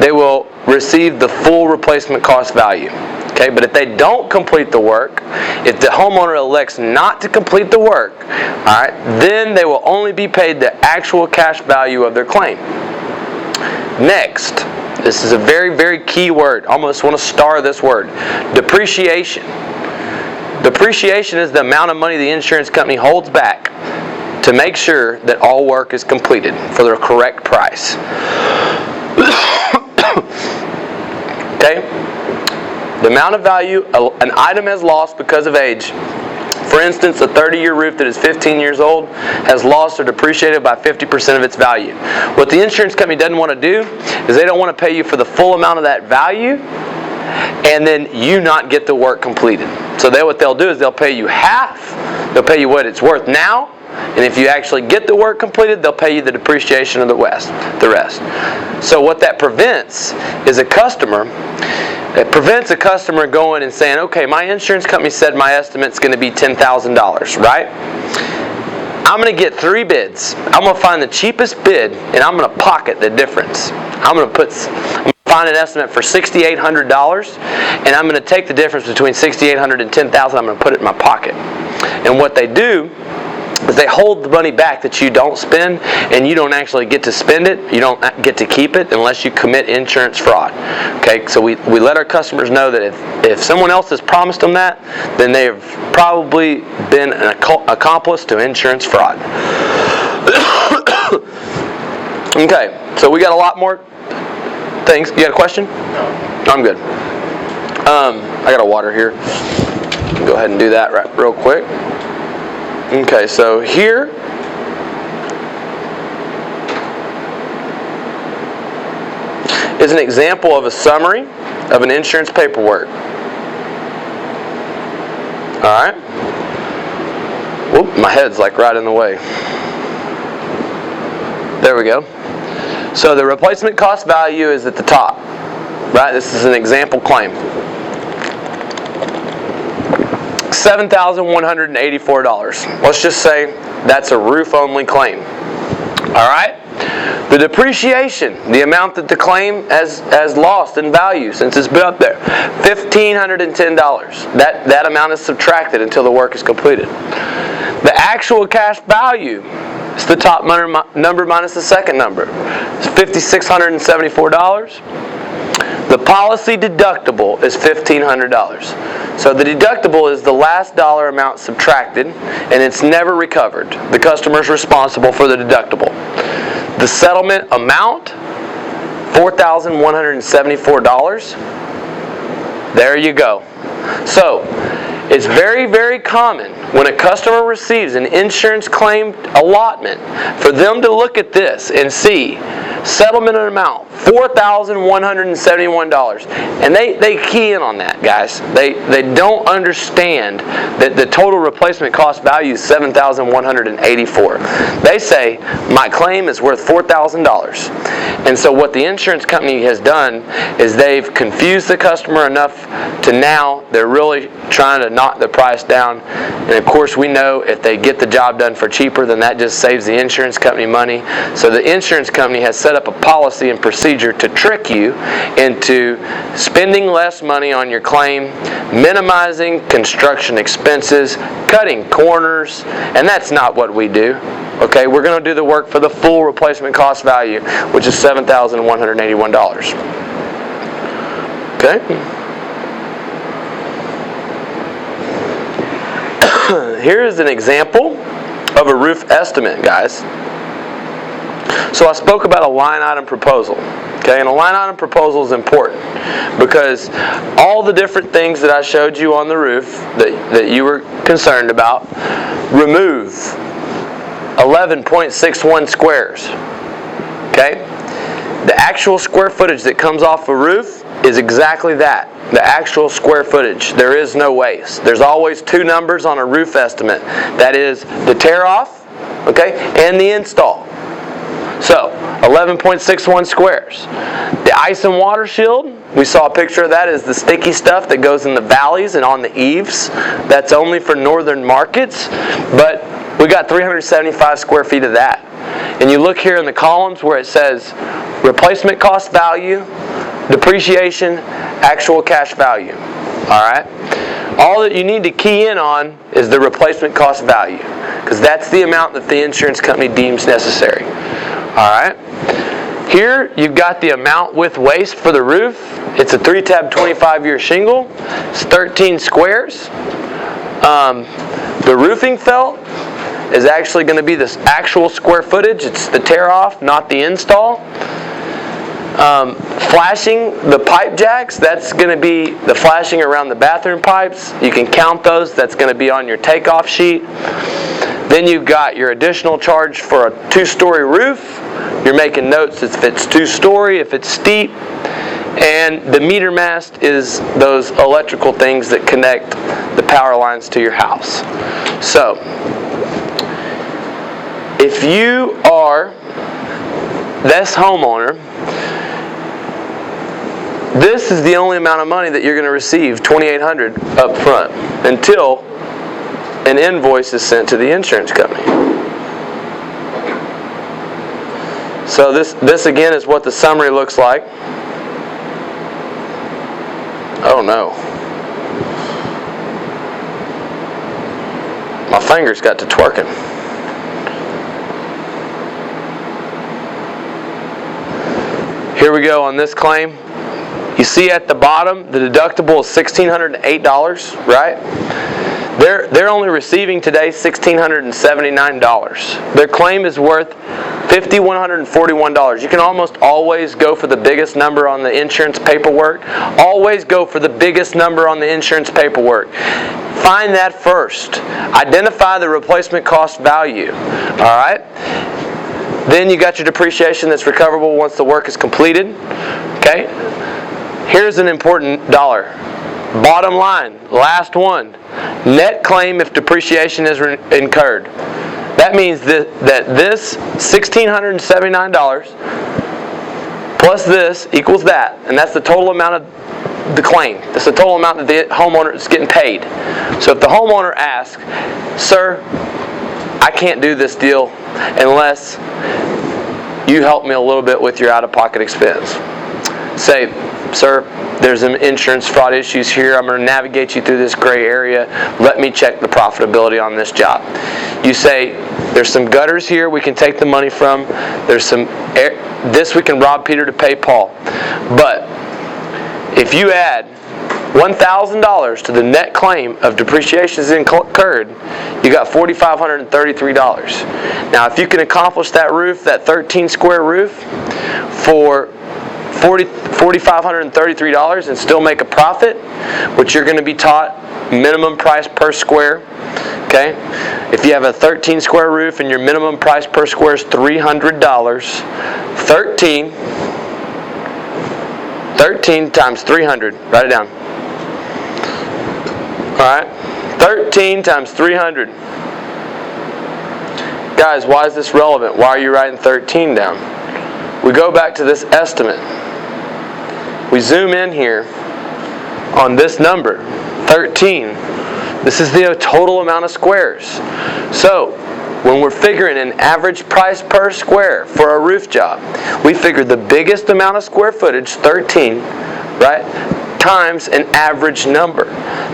they will receive the full replacement cost value. Okay, but if they don't complete the work, if the homeowner elects not to complete the work, all right, then they will only be paid the actual cash value of their claim. Next, this is a very, very key word. I almost want to star this word. Depreciation. Depreciation is the amount of money the insurance company holds back to make sure that all work is completed for the correct price. Okay? The amount of value an item has lost because of age. For instance, a 30-year roof that is 15 years old has lost or depreciated by 50% of its value. What the insurance company doesn't want to do is they don't want to pay you for the full amount of that value and then you not get the work completed. So what they'll do is they'll pay you half. They'll pay you what it's worth now, and if you actually get the work completed, they'll pay you the depreciation of the rest. So what that prevents is a customer going and saying, okay, my insurance company said my estimate's going to be $10,000, right? I'm going to get 3 bids. I'm going to find the cheapest bid, and I'm going to pocket the difference. I'm going to find an estimate for $6,800, and I'm going to take the difference between $6,800 and $10,000. I'm going to put it in my pocket. And what they do is they hold the money back that you don't spend, and you don't actually get to spend it. You don't get to keep it unless you commit insurance fraud. Okay, so we let our customers know that if someone else has promised them that, then they have probably been an accomplice to insurance fraud. Okay, so we got a lot more things. You got a question? No. I'm good. I got a water here. Go ahead and do that real quick. Okay, so here is an example of a summary of an insurance paperwork. Alright? Whoop, my head's like right in the way. There we go. So the replacement cost value is at the top. Right? This is an example claim. $7,184. Let's just say that's a roof-only claim. Alright? The depreciation, the amount that the claim has lost in value since it's been up there, $1,510. That amount is subtracted until the work is completed. The actual cash value is the top number minus the second number. It's $5,674. The policy deductible is $1,500. So the deductible is the last dollar amount subtracted, and it's never recovered. The customer is responsible for the deductible. The settlement amount, $4,174. There you go. So, it's very, very common when a customer receives an insurance claim allotment for them to look at this and see settlement amount, $4,171. And they key in on that, guys. They don't understand that the total replacement cost value is $7,184. They say, my claim is worth $4,000. And so what the insurance company has done is they've confused the customer enough to now they're really trying to knock the price down. And of course we know if they get the job done for cheaper, then that just saves the insurance company money. So the insurance company has set up a policy and procedure to trick you into spending less money on your claim, minimizing construction expenses, cutting corners, and that's not what we do. Okay, we're going to do the work for the full replacement cost value, which is $7,181. Okay? Here is an example of a roof estimate, guys. So I spoke about a line item proposal. Okay, and a line item proposal is important because all the different things that I showed you on the roof that you were concerned about remove 11.61 squares. Okay? The actual square footage that comes off a roof is exactly that. The actual square footage. There is no waste. There's always two numbers on a roof estimate. That is the tear off, okay, and the install. So, 11.61 squares. The ice and water shield, we saw a picture of that, is the sticky stuff that goes in the valleys and on the eaves. That's only for northern markets, but we got 375 square feet of that. And you look here in the columns where it says replacement cost value, depreciation, actual cash value. Alright? All that you need to key in on is the replacement cost value, because that's the amount that the insurance company deems necessary. Alright? Here you've got the amount with waste for the roof. It's a 3-tab 25-year shingle. It's 13 squares. The roofing felt is actually going to be the actual square footage. It's the tear off, not the install. Flashing the pipe jacks, that's going to be the flashing around the bathroom pipes. You can count those. That's going to be on your takeoff sheet. Then you've got your additional charge for a 2-story roof. You're making notes if it's 2-story, if it's steep. And the meter mast is those electrical things that connect the power lines to your house. So, if you are this homeowner, this is the only amount of money that you're going to receive, $2,800 up front, until an invoice is sent to the insurance company. So this again is what the summary looks like. Oh no. My fingers got to twerking. Here we go on this claim. You see at the bottom, the deductible is $1,608, right? They're only receiving today $1,679. Their claim is worth $5,141. You can almost always go for the biggest number on the insurance paperwork. Always go for the biggest number on the insurance paperwork. Find that first. Identify the replacement cost value. All right? Then you got your depreciation that's recoverable once the work is completed. Okay? Here's an important dollar. Bottom line, last one. Net claim if depreciation is incurred. That means that this $1,679 plus this equals that, and that's the total amount of the claim. That's the total amount that the homeowner is getting paid. So if the homeowner asks, "Sir, I can't do this deal unless you help me a little bit with your out-of-pocket expense." Say, "Sir, there's some insurance fraud issues here. I'm going to navigate you through this gray area. Let me check the profitability on this job." You say, "There's some gutters here we can take the money from. There's some this we can rob Peter to pay Paul. But if you add $1,000 to the net claim of depreciation is incurred, you got $4,533. Now, if you can accomplish that roof, that 13 square roof, for $4,533 and still make a profit, which you're going to be taught minimum price per square. Okay? If you have a 13 square roof and your minimum price per square is $300, 13 times 300. Write it down. Alright? 13 times 300. Guys, why is this relevant? Why are you writing 13 down? We go back to this estimate. We zoom in here on this number, 13. This is the total amount of squares. So, when we're figuring an average price per square for a roof job, we figure the biggest amount of square footage, 13, right, times an average number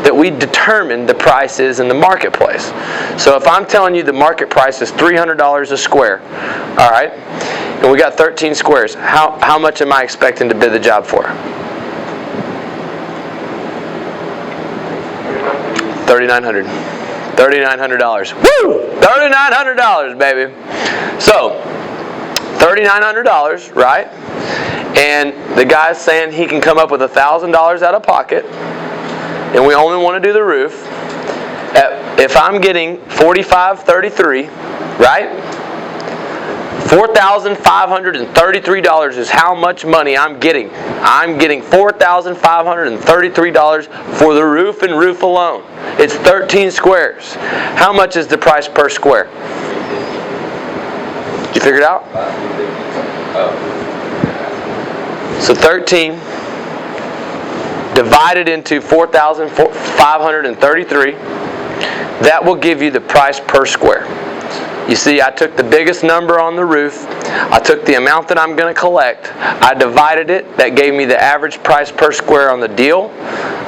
that we determine the price is in the marketplace. So if I'm telling you the market price is $300 a square, all right, and we got 13 squares, how much am I expecting to bid the job for? $3,900. $3,900. Woo! $3,900, baby. So, $3,900, right? And the guy's saying he can come up with $1,000 out of pocket, and we only want to do the roof. If I'm getting $4,533, right? $4,533 is how much money I'm getting. I'm getting $4,533 for the roof and roof alone. It's 13 squares. How much is the price per square? Did you figure it out? So 13 divided into 4,533, that will give you the price per square. You see, I took the biggest number on the roof, I took the amount that I'm going to collect, I divided it, that gave me the average price per square on the deal.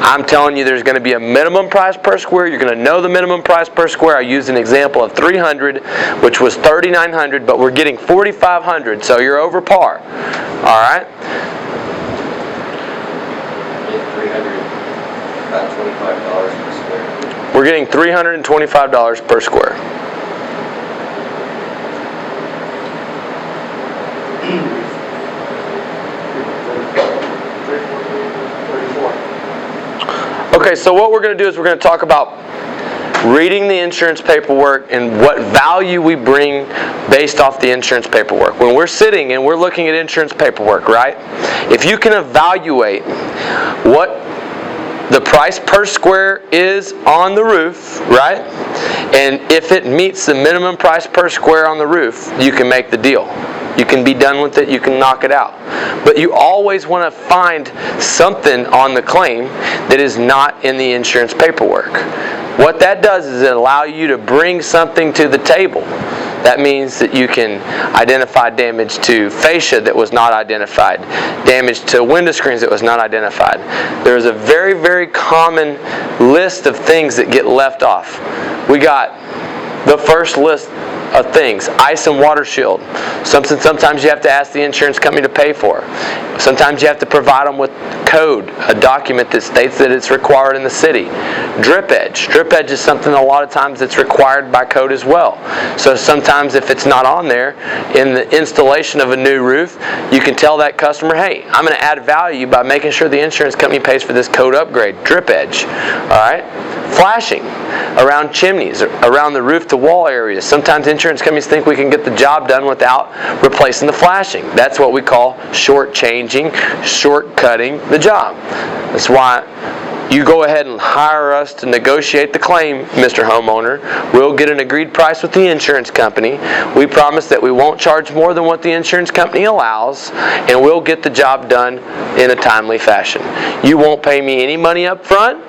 I'm telling you there's going to be a minimum price per square. You're going to know the minimum price per square. I used an example of 300, which was 3,900, but we're getting 4,500, so you're over par. All right? About $25 per square. We're getting $325 per square. Okay, so what we're going to do is we're going to talk about reading the insurance paperwork and what value we bring based off the insurance paperwork. When we're sitting and we're looking at insurance paperwork, right? If you can evaluate what the price per square is on the roof, right? And if it meets the minimum price per square on the roof, you can make the deal. You can be done with it, you can knock it out. But you always want to find something on the claim that is not in the insurance paperwork. What that does is it allows you to bring something to the table. That means that you can identify damage to fascia that was not identified, damage to window screens that was not identified. There is a very, very common list of things that get left off. We got the first list of things, ice and water shield. Sometimes you have to ask the insurance company to pay for. Sometimes you have to provide them with code, a document that states that it's required in the city. Drip edge. Drip edge is something a lot of times that's required by code as well. So sometimes if it's not on there, in the installation of a new roof, you can tell that customer, hey, I'm going to add value by making sure the insurance company pays for this code upgrade. Drip edge. Alright? flashing around chimneys, around the roof-to-wall areas. Sometimes insurance companies think we can get the job done without replacing the flashing. That's what we call short-changing, short-cutting the job. That's why you go ahead and hire us to negotiate the claim, Mr. Homeowner. We'll get an agreed price with the insurance company. We promise that we won't charge more than what the insurance company allows, and we'll get the job done in a timely fashion. You won't pay me any money up front.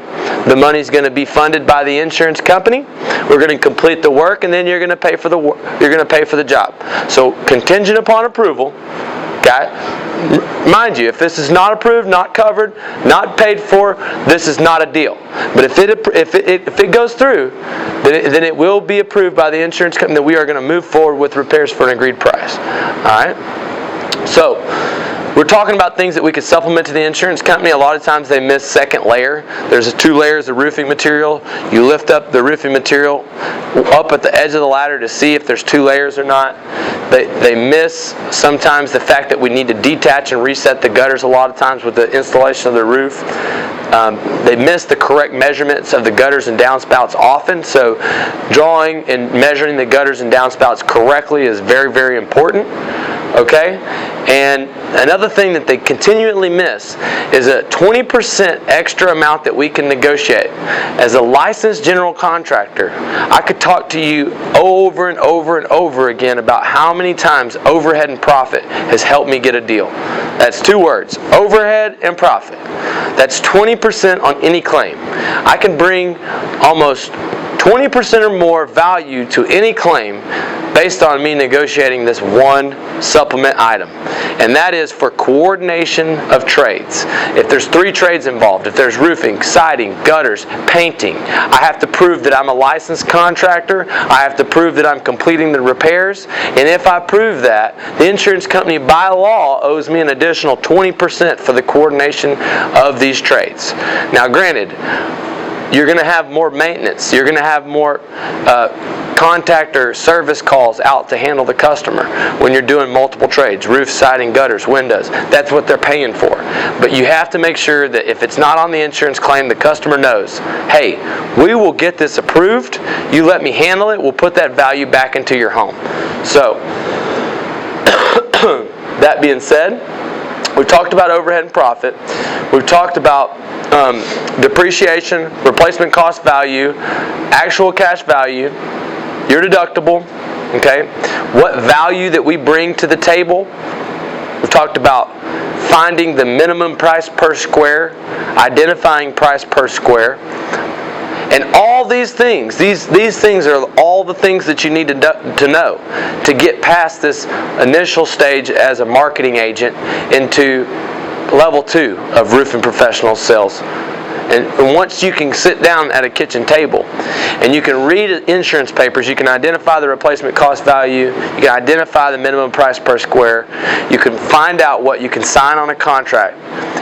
The money's going to be funded by the insurance company. We're going to complete the work, and then you're going to pay for the job. So contingent upon approval. Okay? Mind you, if this is not approved, not covered, not paid for, this is not a deal. But if it goes through, then it will be approved by the insurance company that we are going to move forward with repairs for an agreed price. All right? So, we're talking about things that we could supplement to the insurance company. A lot of times they miss second layer. There's 2 layers of roofing material. You lift up the roofing material up at the edge of the ladder to see if there's 2 layers or not. They miss sometimes the fact that we need to detach and reset the gutters a lot of times with the installation of the roof. They miss the correct measurements of the gutters and downspouts often. So drawing and measuring the gutters and downspouts correctly is very, very important. Okay? And another thing that they continually miss is a 20% extra amount that we can negotiate. As a licensed general contractor, I could talk to you over and over and over again about how many times overhead and profit has helped me get a deal. That's 2 words, overhead and profit. That's 20% on any claim. I can bring almost 20% or more value to any claim based on me negotiating this one supplement item. And that is for coordination of trades. If there's 3 trades involved, if there's roofing, siding, gutters, painting, I have to prove that I'm a licensed contractor. I have to prove that I'm completing the repairs. And if I prove that, the insurance company by law owes me an additional 20% for the coordination of these trades. Now granted, you're going to have more maintenance. You're going to have more contact or service calls out to handle the customer when you're doing multiple trades, roof, siding, gutters, windows. That's what they're paying for. But you have to make sure that if it's not on the insurance claim, the customer knows, hey, we will get this approved. You let me handle it. We'll put that value back into your home. So, that being said, we've talked about overhead and profit. We've talked about depreciation, replacement cost value, actual cash value, your deductible, okay? What value that we bring to the table. We've talked about finding the minimum price per square, identifying price per square. And all these things, these things are all the things that you need to know to get past this initial stage as a marketing agent into level 2 of roofing professional sales. And once you can sit down at a kitchen table and you can read insurance papers, you can identify the replacement cost value, you can identify the minimum price per square, you can find out what you can sign on a contract.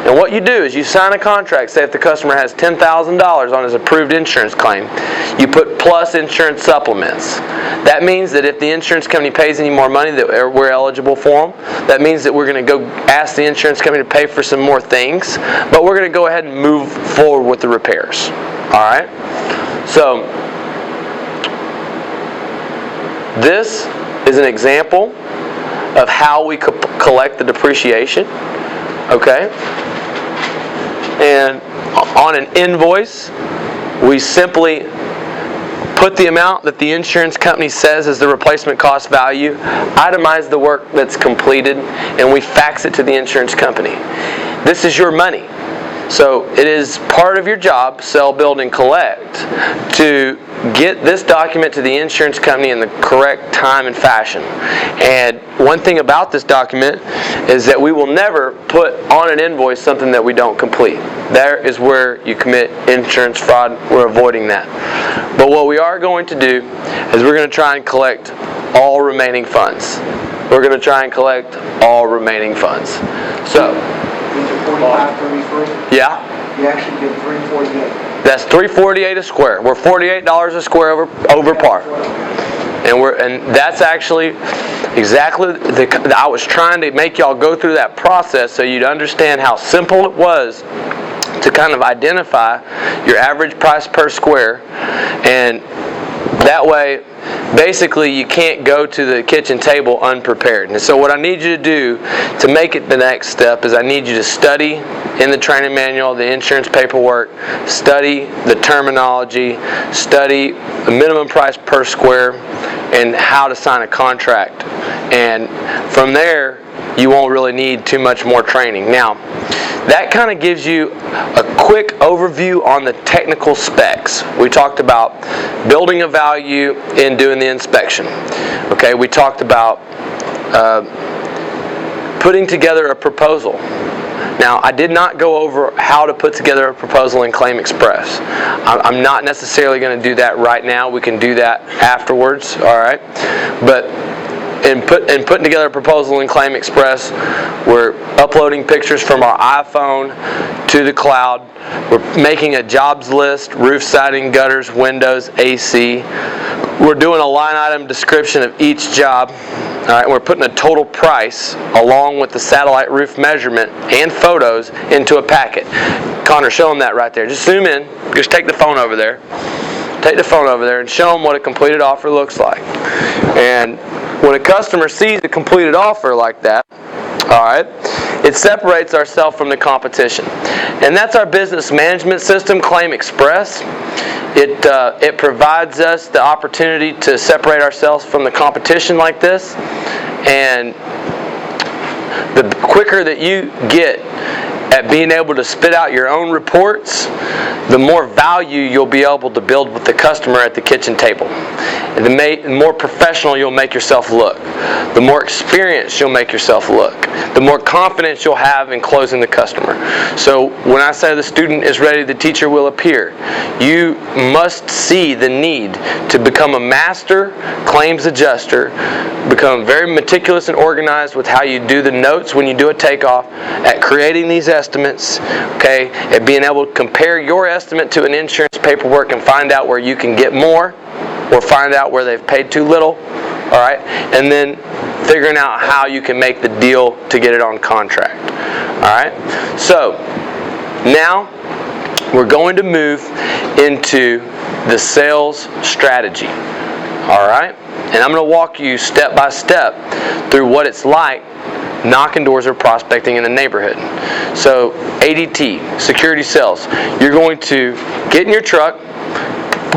And what you do is you sign a contract, say if the customer has $10,000 on his approved insurance claim, you put plus insurance supplements. That means that if the insurance company pays any more money that we're eligible for them, that means that we're going to go ask the insurance company to pay for some more things, but we're going to go ahead and move forward with the repairs. Alright? So, this is an example of how we collect the depreciation. Okay? And on an invoice, we simply put the amount that the insurance company says is the replacement cost value, itemize the work that's completed, and we fax it to the insurance company. This is your money. So it is part of your job, sell, build, and collect, to get this document to the insurance company in the correct time and fashion. And one thing about this document is that we will never put on an invoice something that we don't complete. There is where you commit insurance fraud. We're avoiding that. But what we are going to do is we're going to try and collect all remaining funds. We're going to try and collect all remaining funds. So, yeah. You actually get $348. That's $348 a square. We're $48 a square over par. And that's actually exactly I was trying to make y'all go through that process so you'd understand how simple it was to kind of identify your average price per square, and that way basically you can't go to the kitchen table unprepared. And so what I need you to do to make it the next step is I need you to study in the training manual, the insurance paperwork, study the terminology, study the minimum price per square, and how to sign a contract. And from there, you won't really need too much more training. Now, that kind of gives you a quick overview on the technical specs. We talked about building a value in doing the inspection. Okay, we talked about putting together a proposal. Now, I did not go over how to put together a proposal in Claim Express. I'm not necessarily going to do that right now. We can do that afterwards, all right? But in putting together a proposal in Claim Express, we're uploading pictures from our iPhone to the cloud. We're making a jobs list, roof siding, gutters, windows, AC. We're doing a line item description of each job. All right, we're putting a total price along with the satellite roof measurement and photos into a packet. Connor, show them that right there. Just zoom in. Just take the phone over there. Take the phone over there and show them what a completed offer looks like. And when a customer sees a completed offer like that, all right, it separates ourselves from the competition. And that's our business management system, Claim Express. It provides us the opportunity to separate ourselves from the competition like this. And the quicker that you get at being able to spit out your own reports, the more value you'll be able to build with the customer at the kitchen table. And the more professional you'll make yourself look. The more experienced you'll make yourself look. The more confidence you'll have in closing the customer. So when I say the student is ready, the teacher will appear. You must see the need to become a master claims adjuster, become very meticulous and organized with how you do the notes when you do a takeoff, at creating these estimates, okay, at being able to compare your estimate to an insurance paperwork and find out where you can get more or find out where they've paid too little, all right, and then figuring out how you can make the deal to get it on contract, all right. So now we're going to move into the sales strategy, all right, and I'm going to walk you step by step through what it's like knocking doors or prospecting in a neighborhood. So ADT, security sales, you're going to get in your truck,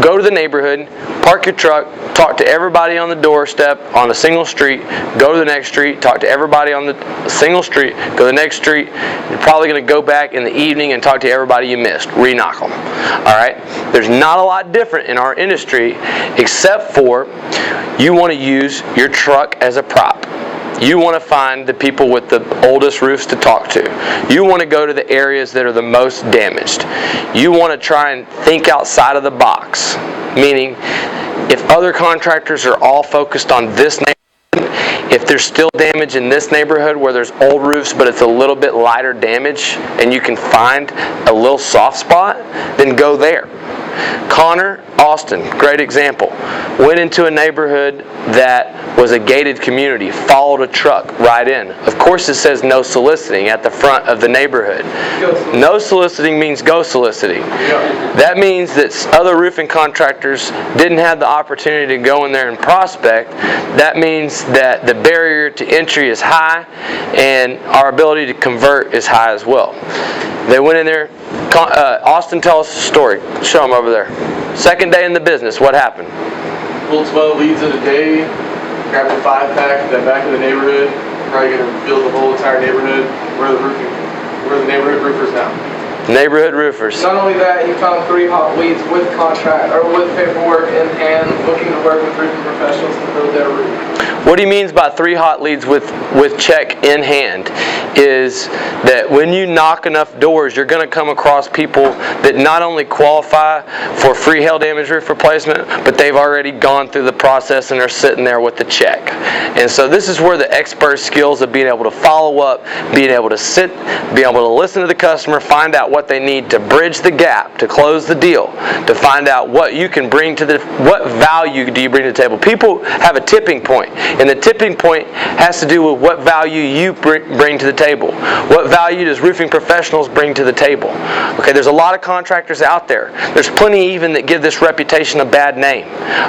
go to the neighborhood, park your truck, talk to everybody on the doorstep on a single street, go to the next street, talk to everybody on the single street, go to the next street. You're probably going to go back in the evening and talk to everybody you missed, re-knock them. All right? There's not a lot different in our industry except for you want to use your truck as a prop. You want to find the people with the oldest roofs to talk to. You want to go to the areas that are the most damaged. You want to try and think outside of the box. Meaning, if other contractors are all focused on this neighborhood, if there's still damage in this neighborhood where there's old roofs but it's a little bit lighter damage and you can find a little soft spot, then go there. Connor, Austin, great example. Went into a neighborhood that was a gated community, followed a truck right in. Of course it says no soliciting at the front of the neighborhood. No soliciting means go soliciting. That means that other roofing contractors didn't have the opportunity to go in there and prospect. That means that the barrier to entry is high and our ability to convert is high as well. They went in there. Austin, tell us a story. Show them over there. Second day in the business, what happened? Pulled 12 leads in a day, grabbed a 5-pack in the back of the neighborhood, probably going to build the whole entire neighborhood. We're the neighborhood roofers now. Neighborhood roofers. Not only that, he found 3 hot leads with contract or with paperwork in hand, looking to work with roofing professionals to build their roof. What he means by 3 hot leads with check in hand is that when you knock enough doors, you're going to come across people that not only qualify for free hail damage roof replacement, but they've already gone through the process and are sitting there with the check. And so this is where the expert skills of being able to follow up, being able to sit, being able to listen to the customer, find out what they need to bridge the gap, to close the deal, to find out what you can bring to what value do you bring to the table. People have a tipping point. And the tipping point has to do with what value you bring to the table. What value does roofing professionals bring to the table? Okay, there's a lot of contractors out there. There's plenty even that give this reputation a bad name.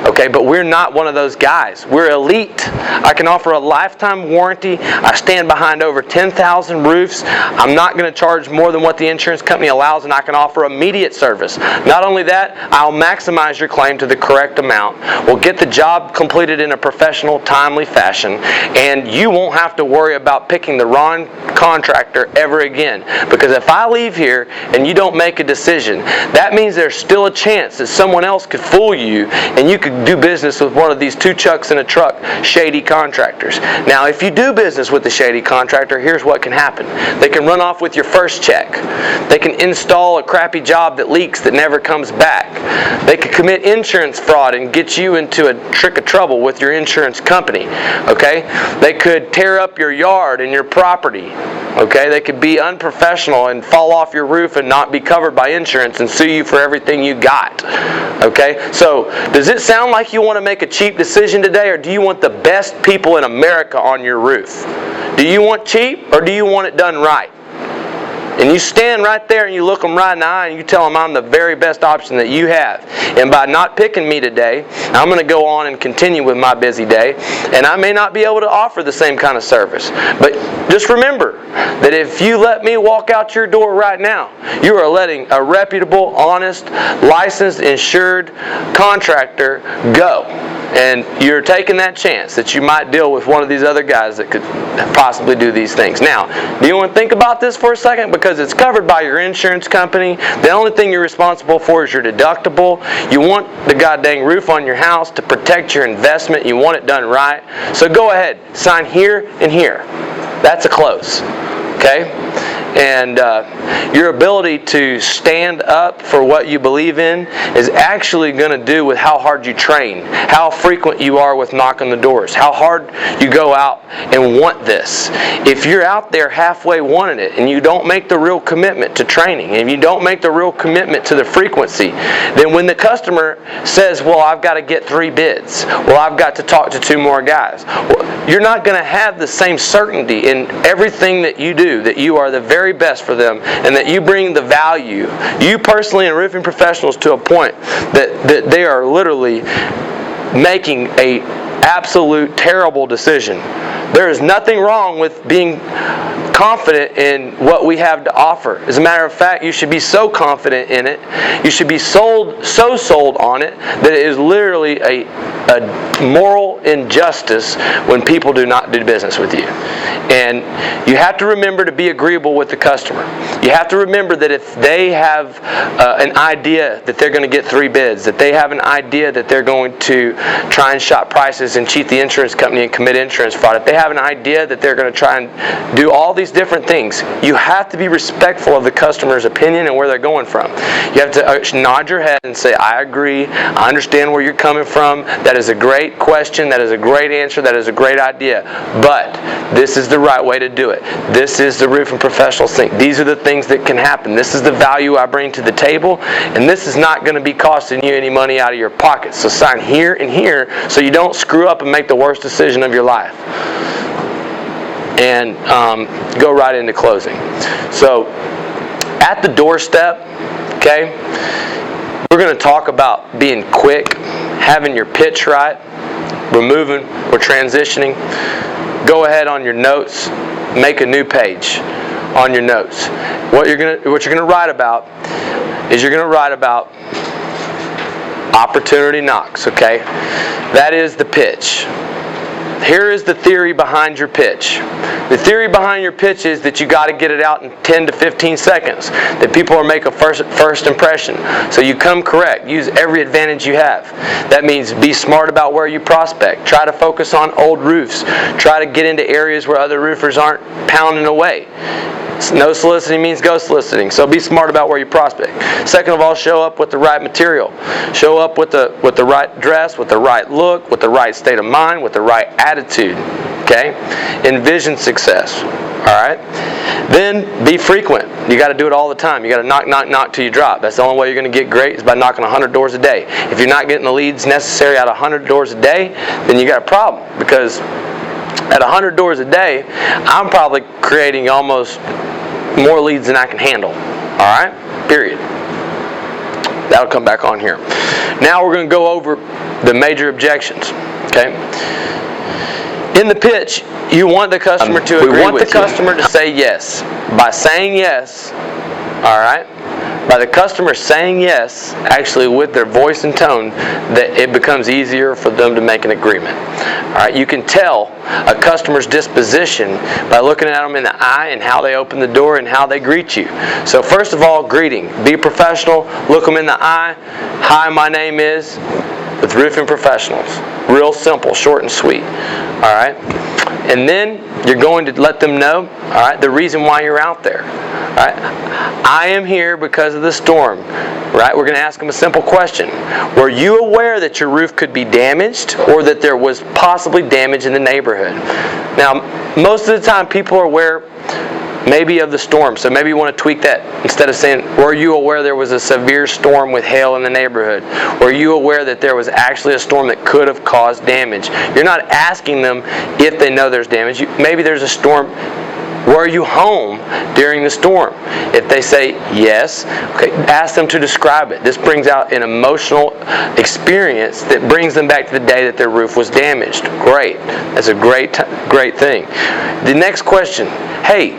Okay, but we're not one of those guys. We're elite. I can offer a lifetime warranty. I stand behind over 10,000 roofs. I'm not going to charge more than what the insurance company allows, and I can offer immediate service. Not only that, I'll maximize your claim to the correct amount. We'll get the job completed in a professional, timely fashion, and you won't have to worry about picking the wrong contractor ever again. Because if I leave here and you don't make a decision, that means there's still a chance that someone else could fool you and you could do business with one of these two chucks in a truck, Shady Contractors. Now, if you do business with the Shady Contractor, here's what can happen. They can run off with your first check. They can install a crappy job that leaks that never comes back. They could commit insurance fraud and get you into a trick of trouble with your insurance company. Okay? They could tear up your yard and your property. Okay? They could be unprofessional and fall off your roof and not be covered by insurance and sue you for everything you got. Okay? So, does it sound like you want to make a cheap decision today, or do you want the best people in America on your roof? Do you want cheap, or do you want it done right? And you stand right there and you look them right in the eye and you tell them I'm the very best option that you have. And by not picking me today, I'm going to go on and continue with my busy day. And I may not be able to offer the same kind of service. But just remember that if you let me walk out your door right now, you are letting a reputable, honest, licensed, insured contractor go. And you're taking that chance that you might deal with one of these other guys that could possibly do these things. Now, do you want to think about this for a second? Because it's covered by your insurance company. The only thing you're responsible for is your deductible. You want the goddamn roof on your house to protect your investment. You want it done right. So go ahead. Sign here and here. That's a close. Okay? And your ability to stand up for what you believe in is actually going to do with how hard you train, how frequent you are with knocking the doors, how hard you go out and want this. If you're out there halfway wanting it and you don't make the real commitment to training, and you don't make the real commitment to the frequency, then when the customer says, well, I've got to get 3 bids, well, I've got to talk to 2 more guys, well, you're not going to have the same certainty in everything that you do, that you are the very best for them, and that you bring the value, you personally and roofing professionals, to a point that they are literally making a absolute terrible decision. There is nothing wrong with being confident in what we have to offer. As a matter of fact, you should be so confident in it, you should be so sold on it, that it is literally a moral injustice when people do not do business with you. And you have to remember to be agreeable with the customer. You have to remember that if they have an idea that they're going to get 3 bids, that they have an idea that they're going to try and shop prices and cheat the insurance company and commit insurance fraud, if they have an idea that they're going to try and do all these different things, you have to be respectful of the customer's opinion and where they're going from. You have to nod your head and say, I agree, I understand where you're coming from, that is a great question, that is a great answer, that is a great idea, but this is the right way to do it. This is the roofing professionals thing. These are the things that can happen. This is the value I bring to the table, and this is not going to be costing you any money out of your pocket. So sign here and here so you don't screw up and make the worst decision of your life. And go right into closing. So at the doorstep, okay, we're going to talk about being quick, having your pitch right, removing or transitioning. Go ahead on your notes, make a new page on your notes. What you're going to write about is you're going to write about opportunity knocks, okay? That is the pitch. Here is the theory behind your pitch. The theory behind your pitch is that you got to get it out in 10 to 15 seconds. That people are making first impression. So you come correct. Use every advantage you have. That means be smart about where you prospect. Try to focus on old roofs. Try to get into areas where other roofers aren't pounding away. No soliciting means go soliciting. So be smart about where you prospect. Second of all, show up with the right material. Show up with the right dress, with the right look, with the right state of mind, with the right attitude. Okay? Envision success. Alright? Then be frequent. You got to do it all the time. You got to knock, knock, knock till you drop. That's the only way you're going to get great is by knocking 100 doors a day. If you're not getting the leads necessary out of 100 doors a day, then you got a problem. Because at 100 doors a day, I'm probably creating almost more leads than I can handle. Alright? Period. That'll come back on here. Now we're going to go over the major objections. Okay? In the pitch, you want the customer to agree with you. We want the customer to say yes. By saying yes, alright? By the customer saying yes, actually with their voice and tone, that it becomes easier for them to make an agreement. Alright, you can tell a customer's disposition by looking at them in the eye and how they open the door and how they greet you. So first of all, greeting. Be professional, look them in the eye. Hi, my name is, with Roofing Professionals. Real simple, short and sweet. Alright? And then you're going to let them know, alright, the reason why you're out there. Right? I am here because of the storm. Right? We're going to ask them a simple question. Were you aware that your roof could be damaged or that there was possibly damage in the neighborhood? Now, most of the time people are aware maybe of the storm, so maybe you want to tweak that. Instead of saying, were you aware there was a severe storm with hail in the neighborhood? Were you aware that there was actually a storm that could have caused damage? You're not asking them if they know there's damage. Maybe there's a storm. Were you home during the storm? If they say yes, okay, ask them to describe it. This brings out an emotional experience that brings them back to the day that their roof was damaged. Great. That's a great thing. The next question. Hey,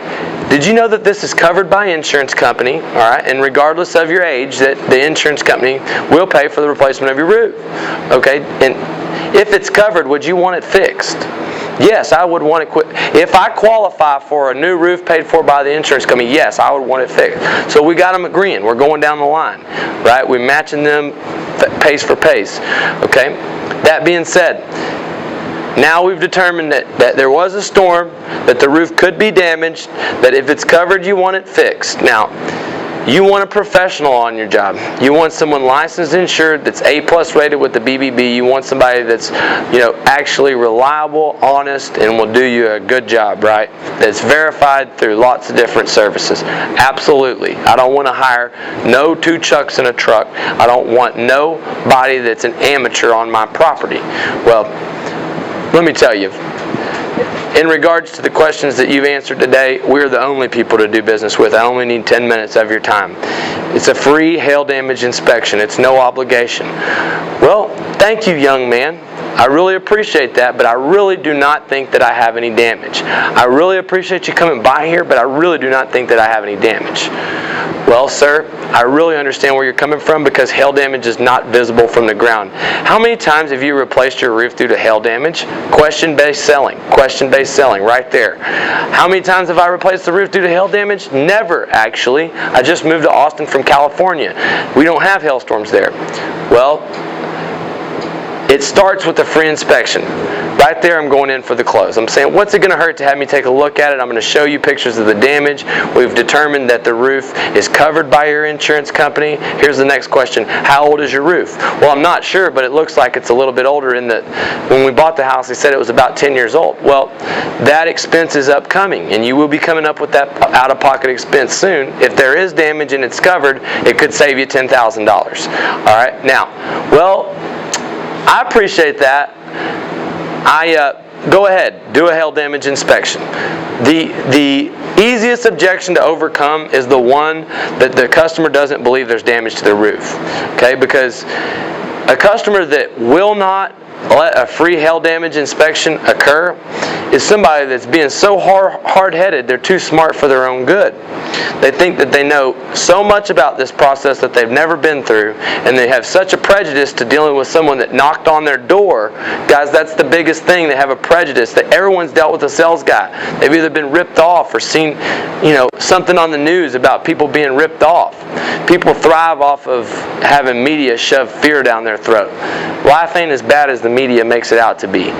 did you know that this is covered by insurance company? All right, and regardless of your age, that the insurance company will pay for the replacement of your roof. Okay, and if it's covered, would you want it fixed? Yes, I would want it quit. If I qualify for a new roof paid for by the insurance company, yes, I would want it fixed. So we got them agreeing. We're going down the line, right? We're matching them pace for pace. Okay. That being said, now we've determined that there was a storm, that the roof could be damaged, that if it's covered, you want it fixed. Now, you want a professional on your job. You want someone licensed and insured that's A+ rated with the BBB. You want somebody that's, actually reliable, honest, and will do you a good job, right? That's verified through lots of different services. Absolutely. I don't want to hire no two Chucks in a truck. I don't want nobody that's an amateur on my property. Well, let me tell you, in regards to the questions that you've answered today, we're the only people to do business with. I only need 10 minutes of your time. It's a free hail damage inspection. It's no obligation. Well, thank you, young man. I really appreciate that, but I really do not think that I have any damage. I really appreciate you coming by here, but I really do not think that I have any damage. Well, sir, I really understand where you're coming from because hail damage is not visible from the ground. How many times have you replaced your roof due to hail damage? Question-based selling. Question-based selling, right there. How many times have I replaced the roof due to hail damage? Never, actually. I just moved to Austin from California. We don't have hailstorms there. Well, it starts with a free inspection. Right there, I'm going in for the close. I'm saying, what's it going to hurt to have me take a look at it? I'm going to show you pictures of the damage. We've determined that the roof is covered by your insurance company. Here's the next question. How old is your roof? Well, I'm not sure, but it looks like it's a little bit older in that when we bought the house, they said it was about 10 years old. Well, that expense is upcoming, and you will be coming up with that out-of-pocket expense soon. If there is damage and it's covered, it could save you $10,000. All right? Now, well, I appreciate that. Go ahead, do a hail damage inspection. The easiest objection to overcome is the one that the customer doesn't believe there's damage to their roof. Okay, because a customer that will not let a free hail damage inspection occur is somebody that's being so hard-headed they're too smart for their own good. They think that they know so much about this process that they've never been through, and they have such a prejudice to dealing with someone that knocked on their door. Guys, that's the biggest thing. They have a prejudice that everyone's dealt with a sales guy. They've either been ripped off or seen, something on the news about people being ripped off. People thrive off of having media shove fear down their throat. Life ain't as bad as the media makes it out to be.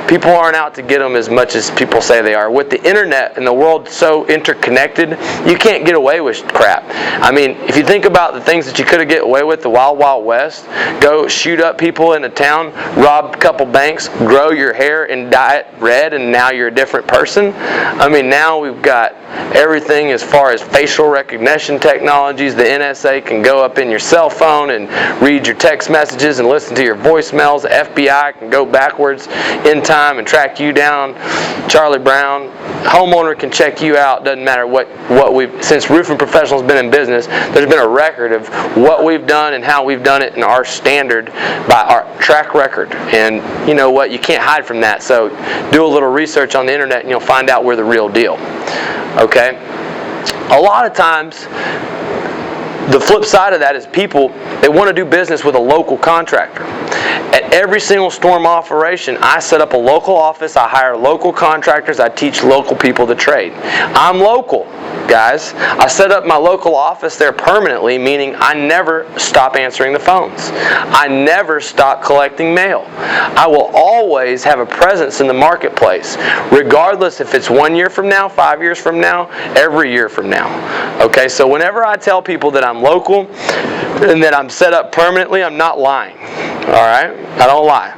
People aren't out to get them as much as people say they are. With the internet and the world so interconnected, you can't can't get away with crap. I mean, if you think about the things that you could have get away with the Wild Wild West, go shoot up people in a town, rob a couple banks, grow your hair and dye it red, and now you're a different person. I mean, now we've got everything as far as facial recognition technologies. The NSA can go up in your cell phone and read your text messages and listen to your voicemails. The FBI can go backwards in time and track you down. Charlie Brown, homeowner can check you out. Doesn't matter what we've, since Roofing Professional's been in business, there's been a record of what we've done and how we've done it and our standard by our track record. And you know what? You can't hide from that. So do a little research on the internet and you'll find out we're the real deal. Okay? A lot of times, the flip side of that is people, they want to do business with a local contractor. At every single storm operation, I set up a local office, I hire local contractors, I teach local people the trade. I'm local, guys. I set up my local office there permanently, meaning I never stop answering the phones. I never stop collecting mail. I will always have a presence in the marketplace, regardless if it's 1 year from now, 5 years from now, every year from now. Okay, so whenever I tell people that I'm local and that I'm set up permanently, I'm not lying. Alright? I don't lie.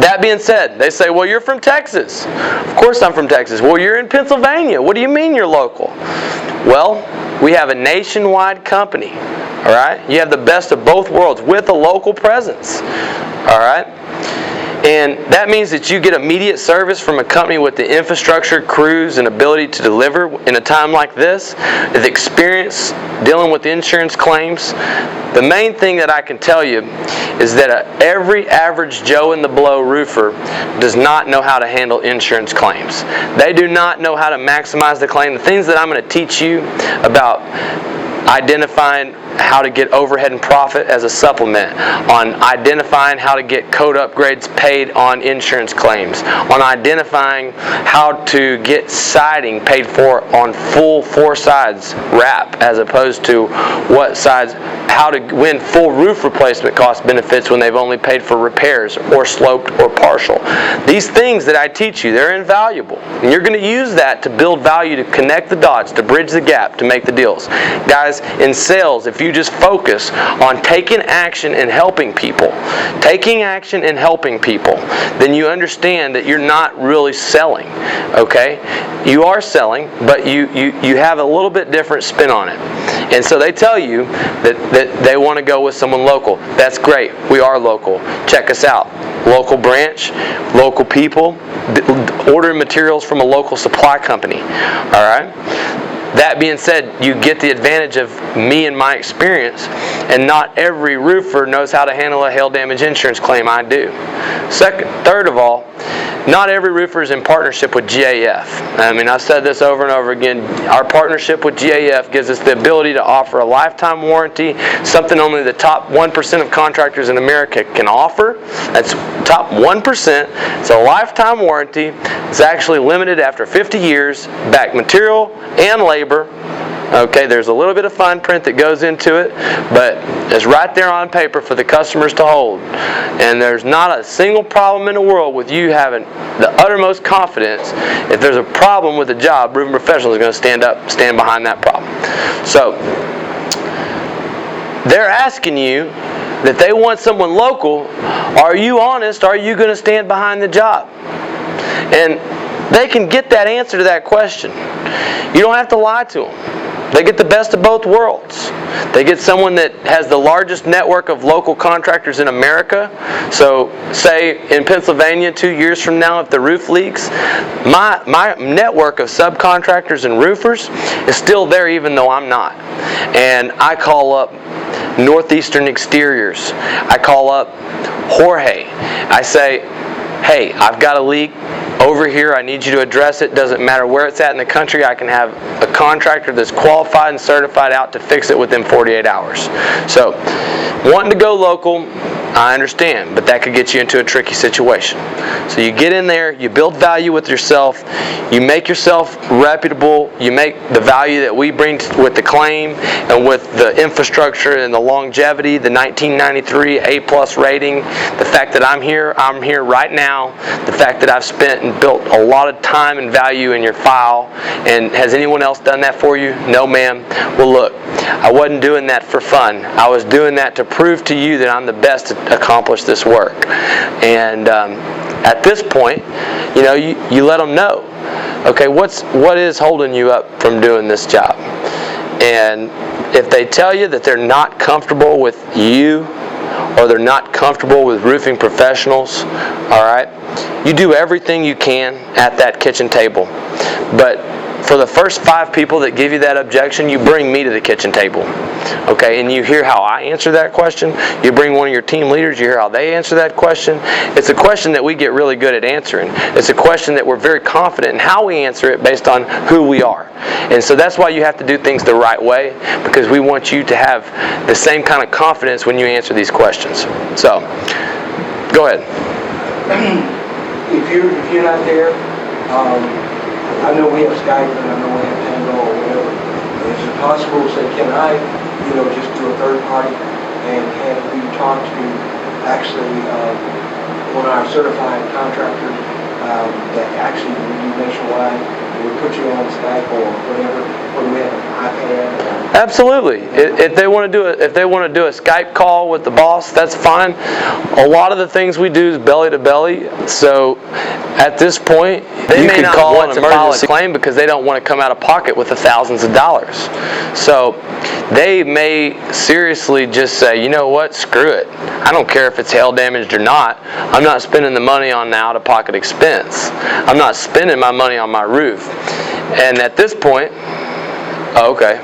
That being said, they say, well, you're from Texas. Of course I'm from Texas. Well, you're in Pennsylvania. What do you mean you're local? Well, we have a nationwide company. Alright? You have the best of both worlds with a local presence. Alright? And that means that you get immediate service from a company with the infrastructure, crews, and ability to deliver in a time like this, the experience dealing with insurance claims. The main thing that I can tell you is that every average Joe in the Blow roofer does not know how to handle insurance claims. They do not know how to maximize the claim. The things that I'm going to teach you about identifying how to get overhead and profit as a supplement, on identifying how to get code upgrades paid on insurance claims, on identifying how to get siding paid for on full 4 sides wrap as opposed to what sides, how to win full roof replacement cost benefits when they've only paid for repairs or sloped or partial. These things that I teach you, they're invaluable. And you're going to use that to build value, to connect the dots, to bridge the gap, to make the deals. Guys, in sales, if you just focus on taking action and helping people, then you understand that you're not really selling. Okay? You are selling, but you have a little bit different spin on it. And so they tell you that they want to go with someone local. That's great. We are local. Check us out. Local branch, local people, ordering materials from a local supply company. All right? That being said, you get the advantage of me and my experience, and not every roofer knows how to handle a hail damage insurance claim. I do. Third of all, not every roofer is in partnership with GAF. I mean, I've said this over and over again. Our partnership with GAF gives us the ability to offer a lifetime warranty, something only the top 1% of contractors in America can offer. That's top 1%. It's a lifetime warranty. It's actually limited after 50 years, back material and labor. Okay, there's a little bit of fine print that goes into it, but it's right there on paper for the customers to hold. And there's not a single problem in the world with you having the uttermost confidence. If there's a problem with the job, Roofing Professional is going to stand behind that problem. So, they're asking you that they want someone local. Are you honest? Are you going to stand behind the job? And they can get that answer to that question. You don't have to lie to them. They get the best of both worlds. They get someone that has the largest network of local contractors in America. So, say in Pennsylvania 2 years from now, if the roof leaks, my network of subcontractors and roofers is still there even though I'm not. And I call up Northeastern Exteriors. I call up Jorge. I say, hey, I've got a leak over here. I need you to address it. Doesn't matter where it's at in the country. I can have a contractor that's qualified and certified out to fix it within 48 hours. So, wanting to go local, I understand, but that could get you into a tricky situation. So you get in there, you build value with yourself, you make yourself reputable, you make the value that we bring with the claim and with the infrastructure and the longevity, the 1993 A+ rating, the fact that I'm here right now, the fact that I've spent and built a lot of time and value in your file. And has anyone else done that for you? No, ma'am. Well, look, I wasn't doing that for fun. I was doing that to prove to you that I'm the best to accomplish this work. And at this point, you let them know, okay, what is holding you up from doing this job? And if they tell you that they're not comfortable with you, or they're not comfortable with roofing professionals, all right, you do everything you can at that kitchen table. But for the first 5 people that give you that objection, you bring me to the kitchen table, okay? And you hear how I answer that question. You bring one of your team leaders, you hear how they answer that question. It's a question that we get really good at answering. It's a question that we're very confident in how we answer it based on who we are. And so that's why you have to do things the right way, because we want you to have the same kind of confidence when you answer these questions. So, go ahead. If you're not there, I know we have Skype and I know we have Tango or whatever. Is it possible to say, can I, just do a third party and have you talk to actually one of our certified contractors that actually we do nationwide? We put you on Skype or whatever, or do we have an iPad? Absolutely. If they want to do a Skype call with the boss, that's fine. A lot of the things we do is belly to belly. So at this point, you could call an emergency claim because they don't want to come out of pocket with the thousands of dollars. So they may seriously just say, you know what, screw it. I don't care if it's hail damaged or not. I'm not spending the money on the out-of-pocket expense. I'm not spending my money on my roof. And at this point, okay,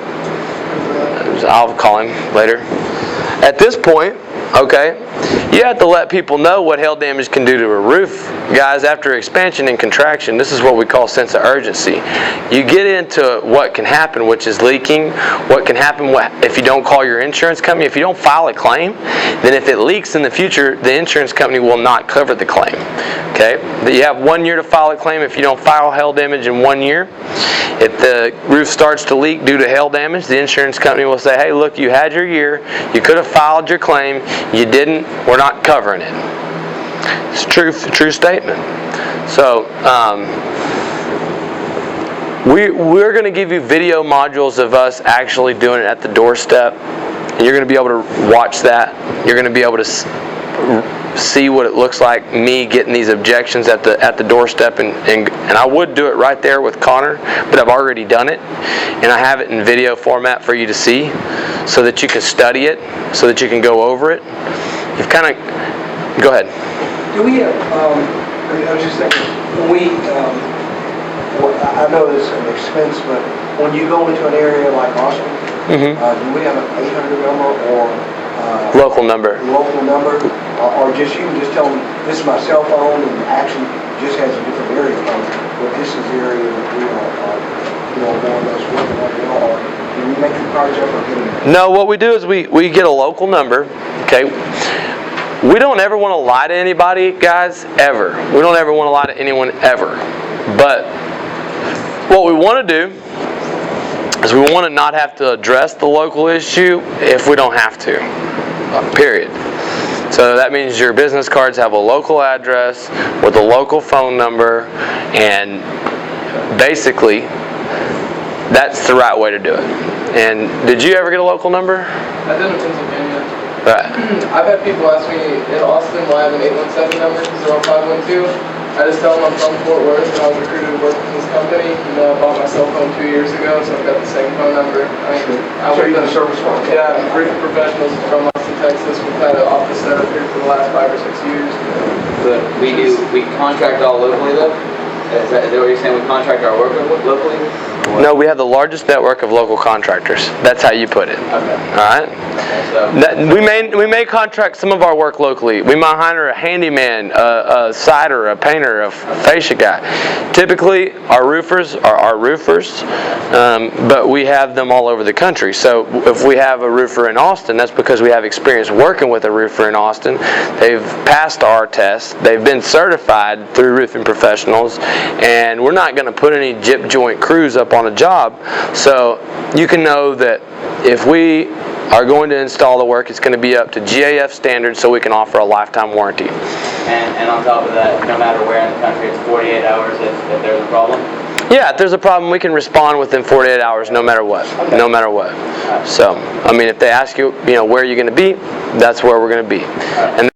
I'll call him later. At this point, okay, you have to let people know what hail damage can do to a roof. Guys, after expansion and contraction, this is what we call sense of urgency. You get into what can happen, which is leaking, what can happen if you don't call your insurance company. If you don't file a claim, then if it leaks in the future, the insurance company will not cover the claim. Okay? You have 1 year to file a claim if you don't file hail damage in 1 year. If the roof starts to leak due to hail damage, the insurance company will say, hey, look, you had your year, you could have filed your claim, you didn't, we're not covering it. It's a true statement. So, we're going to give you video modules of us actually doing it at the doorstep. And you're going to be able to watch that. You're going to be able to see what it looks like, me getting these objections at the doorstep, and I would do it right there with Connor, but I've already done it, and I have it in video format for you to see, so that you can study it, so that you can go over it. You've kind of, go ahead. Do we have, I was just thinking, I know this is an expense, but when you go into an area like Austin, do we have an 800 number or local number? Or just you can just tell them, this is my cell phone, and actually just has a different area code, but this is the area that we are, more or less working on, or do we make the cards up or getting it? No, what we do is we get a local number, okay? We don't ever want to lie to anybody, guys, ever. We don't ever want to lie to anyone, ever. But what we want to do is we want to not have to address the local issue if we don't have to, period. So that means your business cards have a local address with a local phone number, and basically that's the right way to do it. And did you ever get a local number? I did in Pennsylvania. Right. I've had people ask me in Austin why I have an 817 number, 0512. I just tell them I'm from Fort Worth and I was recruited to work with this company. I bought my cell phone 2 years ago, so I've got the same phone number. I So you're the service phone? Yeah, Roofing Professionals is from Austin, Texas. We've had an office set up here for the last 5 or 6 years. But we contract all locally though, Is that what you're saying, we contract our work locally? No, we have the largest network of local contractors. That's how you put it. Okay. All right? Okay, so... We may contract some of our work locally. We might hire a handyman, a cider, a painter, a fascia guy. Typically, our roofers are our roofers, but we have them all over the country. So if we have a roofer in Austin, that's because we have experience working with a roofer in Austin. They've passed our test. They've been certified through roofing professionals, and we're not going to put any gyp joint crews up on a job. So you can know that if we are going to install the work, it's going to be up to GAF standards so we can offer a lifetime warranty. And on top of that, no matter where in the country, it's 48 hours if there's a problem? Yeah, if there's a problem, we can respond within 48 hours no matter what. Okay. No matter what. So, I mean, if they ask you, where you're going to be, that's where we're going to be. And